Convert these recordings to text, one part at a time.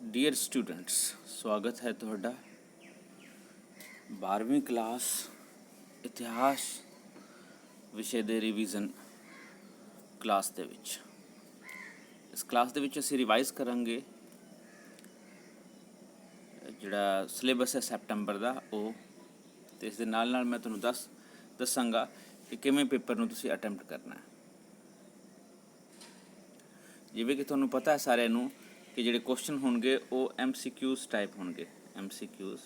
Dear students, ਸਵਾਗਤ ਹੈ ਤੁਹਾਡਾ 12ਵੀਂ ਕਲਾਸ ਇਤਿਹਾਸ ਵਿਸ਼ੇ ਦੇ ਰਿਵੀਜ਼ਨ ਕਲਾਸ ਦੇ ਵਿੱਚ। ਇਸ ਕਲਾਸ ਦੇ ਵਿੱਚ ਅਸੀਂ ਰਿਵਾਈਜ਼ ਕਰਾਂਗੇ ਜਿਹੜਾ ਸਿਲੇਬਸ ਹੈ ਸੈਪਟੰਬਰ ਦਾ ਉਹ, ਅਤੇ ਇਸ ਦੇ ਨਾਲ ਨਾਲ ਮੈਂ ਤੁਹਾਨੂੰ ਦੱਸਾਂਗਾ ਕਿ ਕਿਵੇਂ ਪੇਪਰ ਨੂੰ ਤੁਸੀਂ ਅਟੈਂਪਟ ਕਰਨਾ ਹੈ। ਜਿਵੇਂ ਕਿ ਤੁਹਾਨੂੰ ਪਤਾ ਹੈ ਸਾਰਿਆਂ ਨੂੰ ਕਿ ਜਿਹੜੇ ਕੁਐਸਚਨ ਹੋਣਗੇ ਉਹ MCQs ਟਾਈਪ ਹੋਣਗੇ। MCQs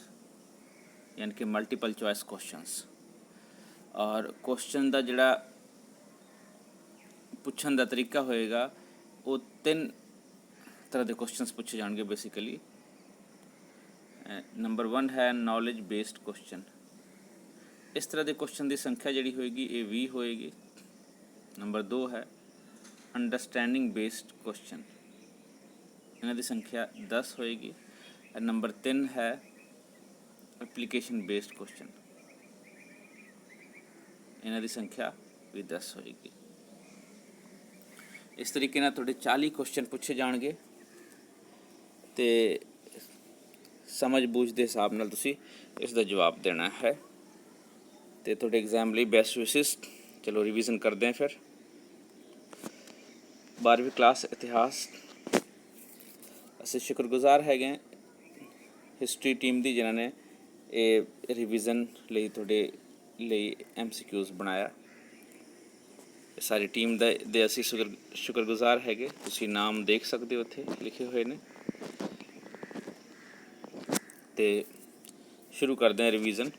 ਯਾਨੀ ਕਿ ਮਲਟੀਪਲ ਚੋਇਸ ਕੁਐਸਚਨਸ। ਔਰ ਕੁਐਸਚਨ ਦਾ ਜਿਹੜਾ ਪੁੱਛਣ ਦਾ ਤਰੀਕਾ ਹੋਏਗਾ ਉਹ 3 ਤਰ੍ਹਾਂ ਦੇ ਕੁਐਸਚਨਸ ਪੁੱਛੇ ਜਾਣਗੇ ਬੇਸਿਕਲੀ। ਨੰਬਰ 1 ਹੈ ਨੌਲੇਜ ਬੇਸਡ ਕੁਐਸਚਨ। ਇਸ ਤਰ੍ਹਾਂ ਦੇ ਕੁਐਸਚਨ ਦੀ ਸੰਖਿਆ ਜਿਹੜੀ ਹੋਏਗੀ ਇਹ 20 ਹੋਏਗੀ। ਨੰਬਰ 2 ਹੈ ਅੰਡਰਸਟੈਂਡਿੰਗ ਬੇਸਡ ਕੁਐਸਚਨ, ਇਹਨਾਂ ਦੀ ਸੰਖਿਆ 10 ਹੋਏਗੀ। ਨੰਬਰ 3 ਹੈ ਐਪਲੀਕੇਸ਼ਨ ਬੇਸਡ ਕੁਐਸਚਨ, ਇਹਨਾਂ ਦੀ ਸੰਖਿਆ ਵੀ 10 ਹੋਏਗੀ। ਇਸ ਤਰੀਕੇ ਨਾਲ ਤੁਹਾਡੇ 40 ਕੁਐਸਚਨ ਪੁੱਛੇ ਜਾਣਗੇ ਅਤੇ ਸਮਝ ਬੂਝ ਦੇ ਹਿਸਾਬ ਨਾਲ ਤੁਸੀਂ ਇਸ ਦਾ ਜਵਾਬ ਦੇਣਾ ਹੈ ਅਤੇ ਤੁਹਾਡੇ ਐਗਜ਼ਾਮ ਲਈ ਬੈਸਟ ਵਿਸ਼ਿਸ। ਚਲੋ ਰਿਵੀਜ਼ਨ ਕਰਦੇ ਹਾਂ ਫਿਰ। 12ਵੀਂ ਕਲਾਸ ਇਤਿਹਾਸ, ਅਸੀਂ ਸ਼ੁਕਰਗੁਜ਼ਾਰ ਹੈਗੇ ਹਿਸਟਰੀ ਟੀਮ ਦੀ ਜਿਨ੍ਹਾਂ ਨੇ ਇਹ ਰਿਵੀਜ਼ਨ ਲਈ ਤੁਹਾਡੇ ਲਈ MCQs ਬਣਾਇਆ। ਸਾਰੀ ਟੀਮ ਦੇ ਅਸੀਂ ਸ਼ੁਕਰਗੁਜ਼ਾਰ ਹੈਗੇ। ਤੁਸੀਂ ਨਾਮ ਦੇਖ ਸਕਦੇ ਹੋ ਉੱਥੇ ਲਿਖੇ ਹੋਏ ਨੇ। ਅਤੇ ਸ਼ੁਰੂ ਕਰਦੇ ਹਾਂ ਰਿਵੀਜ਼ਨ।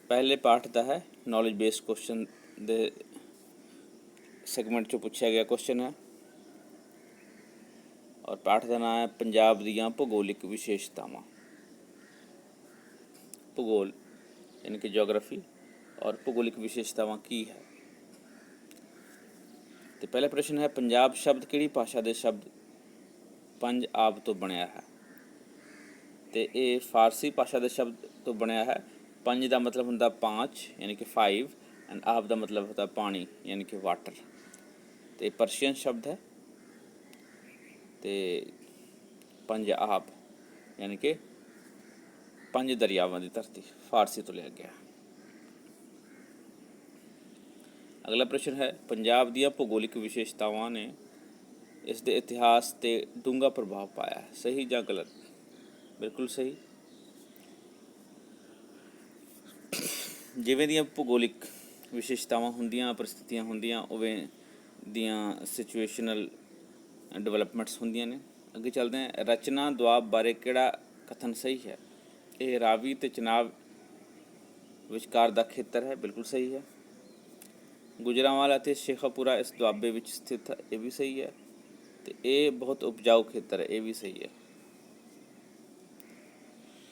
ਪਹਿਲੇ ਪਾਠ ਦਾ ਹੈ ਨੌਲੇਜ ਬੇਸਡ ਕੁਐਸਚਨ ਦੇ ਸੈਗਮੈਂਟ 'ਚੋਂ ਪੁੱਛਿਆ ਗਿਆ ਕੁਐਸਚਨ ਹੈ ਔਰ ਪਾਠ ਦਾ ਨਾਮ ਹੈ ਪੰਜਾਬ ਦੀਆਂ ਭੂਗੋਲਿਕ ਵਿਸ਼ੇਸ਼ਤਾਵਾਂ। ਭੂਗੋਲ ਯਾਨੀ ਕਿ ਜਿਓਗ੍ਰਾਫੀ ਔਰ ਭੂਗੋਲਿਕ ਵਿਸ਼ੇਸ਼ਤਾਵਾਂ ਕੀ ਹੈ। ਅਤੇ ਪਹਿਲਾ ਪ੍ਰਸ਼ਨ ਹੈ ਪੰਜਾਬ ਸ਼ਬਦ ਕਿਹੜੀ ਭਾਸ਼ਾ ਦੇ ਸ਼ਬਦ ਪੰਜ ਆਬ ਤੋਂ ਬਣਿਆ ਹੈ। ਅਤੇ ਇਹ ਫਾਰਸੀ ਭਾਸ਼ਾ ਦੇ ਸ਼ਬਦ ਤੋਂ ਬਣਿਆ ਹੈ। ਪੰਜ ਦਾ ਮਤਲਬ ਹੁੰਦਾ 5 ਯਾਨੀ ਕਿ 5 ਐਂਡ ਆਬ ਦਾ ਮਤਲਬ ਹੁੰਦਾ ਪਾਣੀ ਯਾਨੀ ਕਿ ਵਾਟਰ। ਅਤੇ ਪਰਸ਼ੀਅਨ ਸ਼ਬਦ ਹੈ ਅਤੇ ਪੰਜ ਆਬ ਯਾਨੀ ਕਿ 5 ਦਰਿਆਵਾਂ ਦੀ ਧਰਤੀ ਫਾਰਸੀ ਤੋਂ ਲਿਆ ਗਿਆ। ਅਗਲਾ ਪ੍ਰਸ਼ਨ ਹੈ ਪੰਜਾਬ ਦੀਆਂ ਭੂਗੋਲਿਕ ਵਿਸ਼ੇਸ਼ਤਾਵਾਂ ਨੇ ਇਸ ਦੇ ਇਤਿਹਾਸ 'ਤੇ ਡੂੰਘਾ ਪ੍ਰਭਾਵ ਪਾਇਆ ਹੈ। ਸਹੀ ਜਾਂ ਗਲਤ? ਬਿਲਕੁਲ ਸਹੀ। ਜਿਵੇਂ ਦੀਆਂ ਭੂਗੋਲਿਕ ਵਿਸ਼ੇਸ਼ਤਾਵਾਂ ਹੁੰਦੀਆਂ, ਪਰਿਸਥਿਤੀਆਂ ਹੁੰਦੀਆਂ, ਉਵੇਂ ਦੀਆਂ ਸਿਚੁਏਸ਼ਨਲ ਡਿਵੈਲਪਮੈਂਟਸ ਹੁੰਦੀਆਂ ਨੇ। ਅੱਗੇ ਚੱਲਦੇ ਹਾਂ। ਰਚਨਾ ਦੁਆਬ ਬਾਰੇ ਕਿਹੜਾ ਕਥਨ ਸਹੀ ਹੈ? ਇਹ ਰਾਵੀ ਅਤੇ ਚਨਾਬ ਵਿਚਕਾਰ ਦਾ ਖੇਤਰ ਹੈ। ਬਿਲਕੁਲ ਸਹੀ ਹੈ। ਗੁਜਰਾਂਵਾਲ ਅਤੇ ਸ਼ੇਖਾਪੁਰਾ ਇਸ ਦੁਆਬੇ ਵਿੱਚ ਸਥਿਤ ਹੈ। ਇਹ ਵੀ ਸਹੀ ਹੈ। ਅਤੇ ਇਹ ਬਹੁਤ ਉਪਜਾਊ ਖੇਤਰ ਹੈ। ਇਹ ਵੀ ਸਹੀ ਹੈ।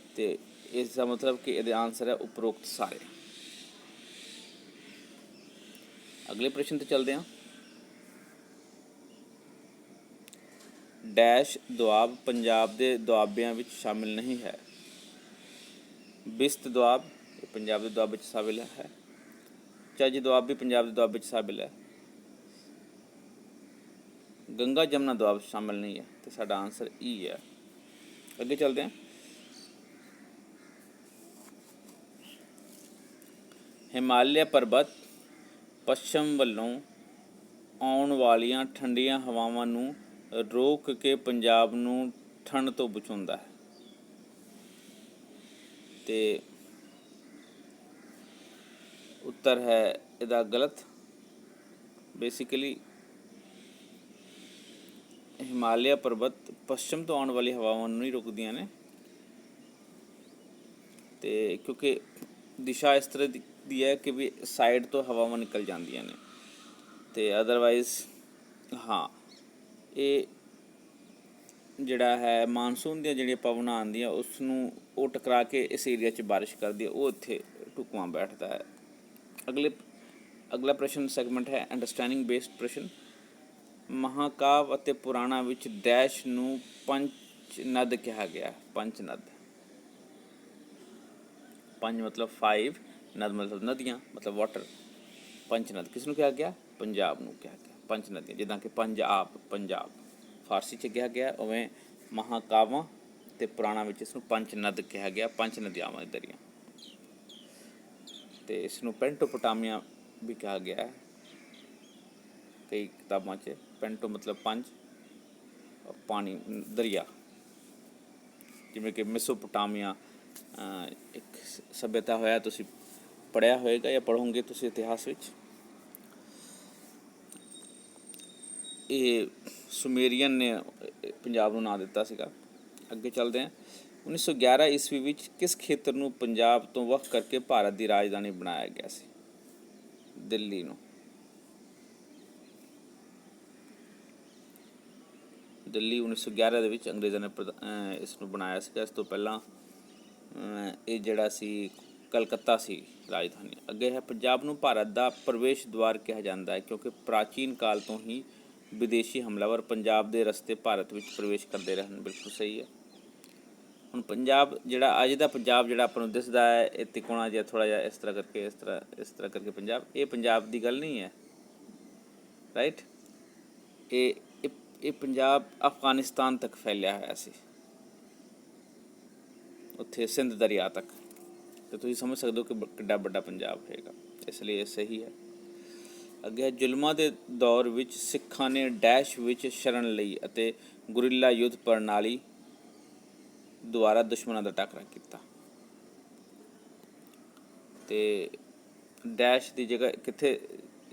ਅਤੇ ਇਸ ਦਾ ਮਤਲਬ ਕਿ ਇਹਦੇ ਆਨਸਰ ਹੈ ਉਪਰੋਕਤ ਸਾਰੇ। ਅਗਲੇ ਪ੍ਰਸ਼ਨ 'ਤੇ ਚੱਲਦੇ ਹਾਂ। ਡੈਸ਼ ਦੁਆਬ ਪੰਜਾਬ ਦੇ ਦੁਆਬਿਆਂ ਵਿੱਚ ਸ਼ਾਮਿਲ ਨਹੀਂ ਹੈ। ਬਿਸਤ ਦੁਆਬ ਇਹ ਪੰਜਾਬ ਦੇ ਦੁਆਬ ਵਿੱਚ ਸ਼ਾਮਿਲ ਹੈ। ਚੱਜ ਦੁਆਬ ਵੀ ਪੰਜਾਬ ਦੇ ਦੁਆਬ ਵਿੱਚ ਸ਼ਾਮਿਲ ਹੈ। ਗੰਗਾ ਜਮਨਾ ਦੁਆਬ ਸ਼ਾਮਿਲ ਨਹੀਂ ਹੈ ਅਤੇ ਸਾਡਾ ਆਨਸਰ E ਹੈ। ਅੱਗੇ ਚੱਲਦੇ ਹਾਂ। ਹਿਮਾਲਿਆ ਪਰਬਤ ਪੱਛਮ ਵੱਲੋਂ ਆਉਣ ਵਾਲੀਆਂ ਠੰਡੀਆਂ ਹਵਾਵਾਂ ਨੂੰ ਰੋਕ ਕੇ ਪੰਜਾਬ ਨੂੰ ਠੰਡ ਤੋਂ ਬਚਾਉਂਦਾ ਹੈ। ਅਤੇ ਉੱਤਰ ਹੈ ਇਹਦਾ ਗਲਤ। ਬੇਸਿਕਲੀ ਹਿਮਾਲਿਆ ਪਰਬਤ ਪੱਛਮ ਤੋਂ ਆਉਣ ਵਾਲੀ ਹਵਾਵਾਂ ਨੂੰ ਨਹੀਂ ਰੋਕਦੀਆਂ ਨੇ, ਅਤੇ ਕਿਉਂਕਿ ਦਿਸ਼ਾ ਇਸ ਤਰ੍ਹਾਂ ਦੀ ਹੈ ਕਿ ਵੀ ਸਾਈਡ ਤੋਂ ਹਵਾਵਾਂ ਨਿਕਲ ਜਾਂਦੀਆਂ ਨੇ। ਅਤੇ ਅਦਰਵਾਈਜ਼ ਹਾਂ, ਇਹ ਜਿਹੜਾ ਹੈ ਮਾਨਸੂਨ ਦੀਆਂ ਜਿਹੜੀਆਂ ਪਵਨਾਂ ਆਉਂਦੀਆਂ ਉਸ ਨੂੰ ਉਹ ਟਕਰਾ ਕੇ ਇਸ ਏਰੀਆ 'ਚ ਬਾਰਿਸ਼ ਕਰਦੀ ਹੈ, ਉਹ ਇੱਥੇ ਢੁਕਵਾਂ ਬੈਠਦਾ ਹੈ। ਅਗਲਾ ਪ੍ਰਸ਼ਨ ਸੈਗਮੈਂਟ ਹੈ ਅੰਡਰਸਟੈਂਡਿੰਗ ਬੇਸਡ ਪ੍ਰਸ਼ਨ। ਮਹਾਂਕਾਵ ਅਤੇ ਪੁਰਾਣਾ ਵਿੱਚ ਡੈਸ਼ ਨੂੰ ਪੰਚ ਨਦ ਕਿਹਾ ਗਿਆ। ਪੰਚ ਨਦ, ਪੰਜ ਮਤਲਬ 5, ਨਦ ਮਤਲਬ ਨਦੀਆਂ ਮਤਲਬ ਵਾਟਰ। ਪੰਚ ਨਦ ਕਿਸ ਨੂੰ ਕਿਹਾ ਗਿਆ? ਪੰਜਾਬ ਨੂੰ ਕਿਹਾ ਗਿਆ। ਪੰਚ ਨਦੀਆਂ ਜਿੱਦਾਂ ਕਿ ਪੰਜ ਆਬ ਪੰਜਾਬ ਫਾਰਸੀ 'ਚ ਕਿਹਾ ਗਿਆ, ਉਵੇਂ ਮਹਾਕਾਵਾਂ ਤੇ ਪੁਰਾਣਾਂ ਵਿੱਚ ਇਸ ਨੂੰ ਪੰਜ ਨਦ ਕਿਹਾ ਗਿਆ, ਪੰਜ ਨਦੀਆਂ ਦਰਿਆ। ਤੇ ਇਸ ਨੂੰ ਪੈਂਟੋਪੋਟਾਮੀਆ ਵੀ ਕਿਹਾ ਗਿਆ ਹੈ ਕਈ ਕਿਤਾਬਾਂ 'ਚ। ਪੈਂਟੋ ਮਤਲਬ ਪੰਜ, ਪਾਣੀ ਦਰਿਆ। ਜਿਵੇਂ ਕਿ ਮੈਸੋਪੋਟਾਮੀਆ ਇੱਕ ਸੱਭਿਅਤਾ ਹੋਇਆ, ਤੁਸੀਂ ਪੜ੍ਹਿਆ ਹੋਏਗਾ ਜਾਂ ਪੜ੍ਹੋਗੇ ਤੁਸੀਂ ਇਤਿਹਾਸ ਵਿੱਚ। ਇਹ ਸੁਮੇਰੀਅਨ ਨੇ ਪੰਜਾਬ ਨੂੰ ਨਾਂ ਦਿੱਤਾ ਸੀਗਾ। ਅੱਗੇ ਚੱਲਦੇ ਹਾਂ। 1911 ਈਸਵੀ ਵਿੱਚ ਕਿਸ ਖੇਤਰ ਨੂੰ ਪੰਜਾਬ ਤੋਂ ਵੱਖ ਕਰਕੇ ਭਾਰਤ ਦੀ ਰਾਜਧਾਨੀ ਬਣਾਇਆ ਗਿਆ ਸੀ? ਦਿੱਲੀ ਨੂੰ। ਦਿੱਲੀ 1911 ਦੇ ਵਿੱਚ ਅੰਗਰੇਜ਼ਾਂ ਨੇ ਇਸ ਨੂੰ ਬਣਾਇਆ ਸੀਗਾ। ਇਸ ਤੋਂ ਪਹਿਲਾਂ ਇਹ ਜਿਹੜਾ ਸੀ ਕਲਕੱਤਾ ਸੀ ਰਾਜਧਾਨੀ। ਅੱਗੇ ਹੈ, ਪੰਜਾਬ ਨੂੰ ਭਾਰਤ ਦਾ ਪ੍ਰਵੇਸ਼ ਦੁਆਰ ਕਿਹਾ ਜਾਂਦਾ ਹੈ ਕਿਉਂਕਿ ਪ੍ਰਾਚੀਨ ਕਾਲ ਤੋਂ ਹੀ ਵਿਦੇਸ਼ੀ ਹਮਲਾਵਰ ਪੰਜਾਬ ਦੇ ਰਸਤੇ ਭਾਰਤ ਵਿੱਚ ਪ੍ਰਵੇਸ਼ ਕਰਦੇ ਰਹੇ ਹਨ। ਬਿਲਕੁਲ ਸਹੀ ਹੈ। ਹੁਣ ਪੰਜਾਬ ਜਿਹੜਾ ਅੱਜ ਦਾ ਪੰਜਾਬ ਜਿਹੜਾ ਆਪਾਂ ਨੂੰ ਦਿਸਦਾ ਹੈ, ਇਹ ਤਿਕੋਣਾ ਜਿਹਾ ਥੋੜ੍ਹਾ ਜਿਹਾ ਇਸ ਤਰ੍ਹਾਂ ਕਰਕੇ ਪੰਜਾਬ, ਇਹ ਪੰਜਾਬ ਦੀ ਗੱਲ ਨਹੀਂ ਹੈ, ਰਾਈਟ। ਇਹ ਪੰਜਾਬ ਅਫਗਾਨਿਸਤਾਨ ਤੱਕ ਫੈਲਿਆ ਹੋਇਆ ਸੀ, ਉੱਥੇ ਸਿੰਧ ਦਰਿਆ ਤੱਕ। ਅਤੇ ਤੁਸੀਂ ਸਮਝ ਸਕਦੇ ਹੋ ਕਿ ਕਿੱਡਾ ਵੱਡਾ ਪੰਜਾਬ ਹੋਏਗਾ, ਇਸ ਲਈ ਇਹ ਸਹੀ ਹੈ। ਅੱਗੇ ਜ਼ੁਲਮਾਂ ਦੇ ਦੌਰ ਵਿੱਚ ਸਿੱਖਾਂ ਨੇ ਡੈਸ਼ ਵਿੱਚ ਸ਼ਰਨ ਲਈ ਅਤੇ ਗੁਰੀਲਾ ਯੁੱਧ ਪ੍ਰਣਾਲੀ ਦੁਆਰਾ ਦੁਸ਼ਮਣਾਂ ਦਾ ਟਾਕਰਾ ਕੀਤਾ। ਅਤੇ ਡੈਸ਼ ਦੀ ਜਗ੍ਹਾ ਕਿੱਥੇ?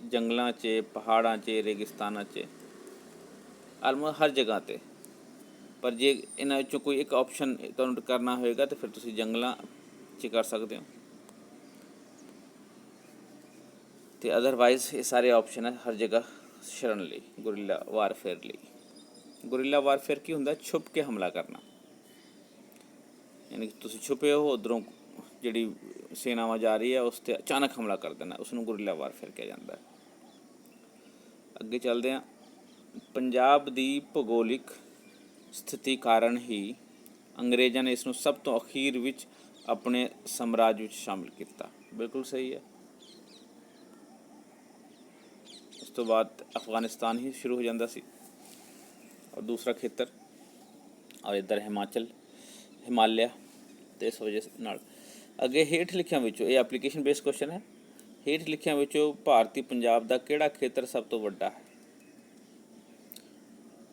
ਜੰਗਲਾਂ 'ਚ, ਪਹਾੜਾਂ 'ਚ, ਰੇਗਿਸਤਾਨਾਂ 'ਚ, ਆਲਮੋਸਟ ਹਰ ਜਗ੍ਹਾ 'ਤੇ। ਪਰ ਜੇ ਇਹਨਾਂ ਵਿੱਚੋਂ ਕੋਈ ਇੱਕ ਆਪਸ਼ਨ ਤੁਹਾਨੂੰ ਕਰਨਾ ਹੋਏਗਾ ਤਾਂ ਫਿਰ ਤੁਸੀਂ ਜੰਗਲਾਂ 'ਚ ਕਰ ਸਕਦੇ ਹੋ, ਅਤੇ ਅਦਰਵਾਈਜ਼ ਇਹ ਸਾਰੇ ਆਪਸ਼ਨ ਹੈ ਹਰ ਜਗ੍ਹਾ ਸ਼ਰਨ ਲਈ, ਗੁਰੀਲਾ ਵਾਰਫੇਅਰ ਲਈ। ਗੁਰੀਲਾ ਵਾਰਫੇਅਰ ਕੀ ਹੁੰਦਾ? ਛੁਪ ਕੇ ਹਮਲਾ ਕਰਨਾ, ਯਾਨੀ ਕਿ ਤੁਸੀਂ ਛੁਪੇ ਹੋ, ਉੱਧਰੋਂ ਜਿਹੜੀ ਸੈਨਾਵਾਂ ਜਾ ਰਹੀ ਹੈ ਉਸ 'ਤੇ ਅਚਾਨਕ ਹਮਲਾ ਕਰ ਦੇਣਾ, ਉਸ ਨੂੰ ਗੁਰੀਲਾ ਵਾਰਫੇਅਰ ਕਿਹਾ ਜਾਂਦਾ ਹੈ। ਅੱਗੇ ਚੱਲਦੇ ਹਾਂ। ਪੰਜਾਬ ਦੀ ਭੂਗੋਲਿਕ ਸਥਿਤੀ ਕਾਰਨ ਹੀ ਅੰਗਰੇਜ਼ਾਂ ਨੇ ਇਸ ਨੂੰ ਸਭ ਤੋਂ ਅਖੀਰ ਵਿੱਚ ਆਪਣੇ ਸਾਮਰਾਜ ਵਿੱਚ ਸ਼ਾਮਿਲ ਕੀਤਾ। ਬਿਲਕੁਲ ਸਹੀ ਹੈ। ਉਸ ਤੋਂ ਬਾਅਦ ਅਫਗਾਨਿਸਤਾਨ ਹੀ ਸ਼ੁਰੂ ਹੋ ਜਾਂਦਾ ਸੀ ਔਰ ਦੂਸਰਾ ਖੇਤਰ, ਔਰ ਇੱਧਰ ਹਿਮਾਲਿਆ। ਅਤੇ ਇਸ ਵਜ੍ਹਾ ਨਾਲ ਅੱਗੇ ਹੇਠ ਲਿਖਿਆਂ ਵਿੱਚੋਂ, ਇਹ ਐਪਲੀਕੇਸ਼ਨ ਬੇਸਡ ਕੁਐਸਚਨ ਹੈ, ਹੇਠ ਲਿਖਿਆਂ ਵਿੱਚੋਂ ਭਾਰਤੀ ਪੰਜਾਬ ਦਾ ਕਿਹੜਾ ਖੇਤਰ ਸਭ ਤੋਂ ਵੱਡਾ ਹੈ?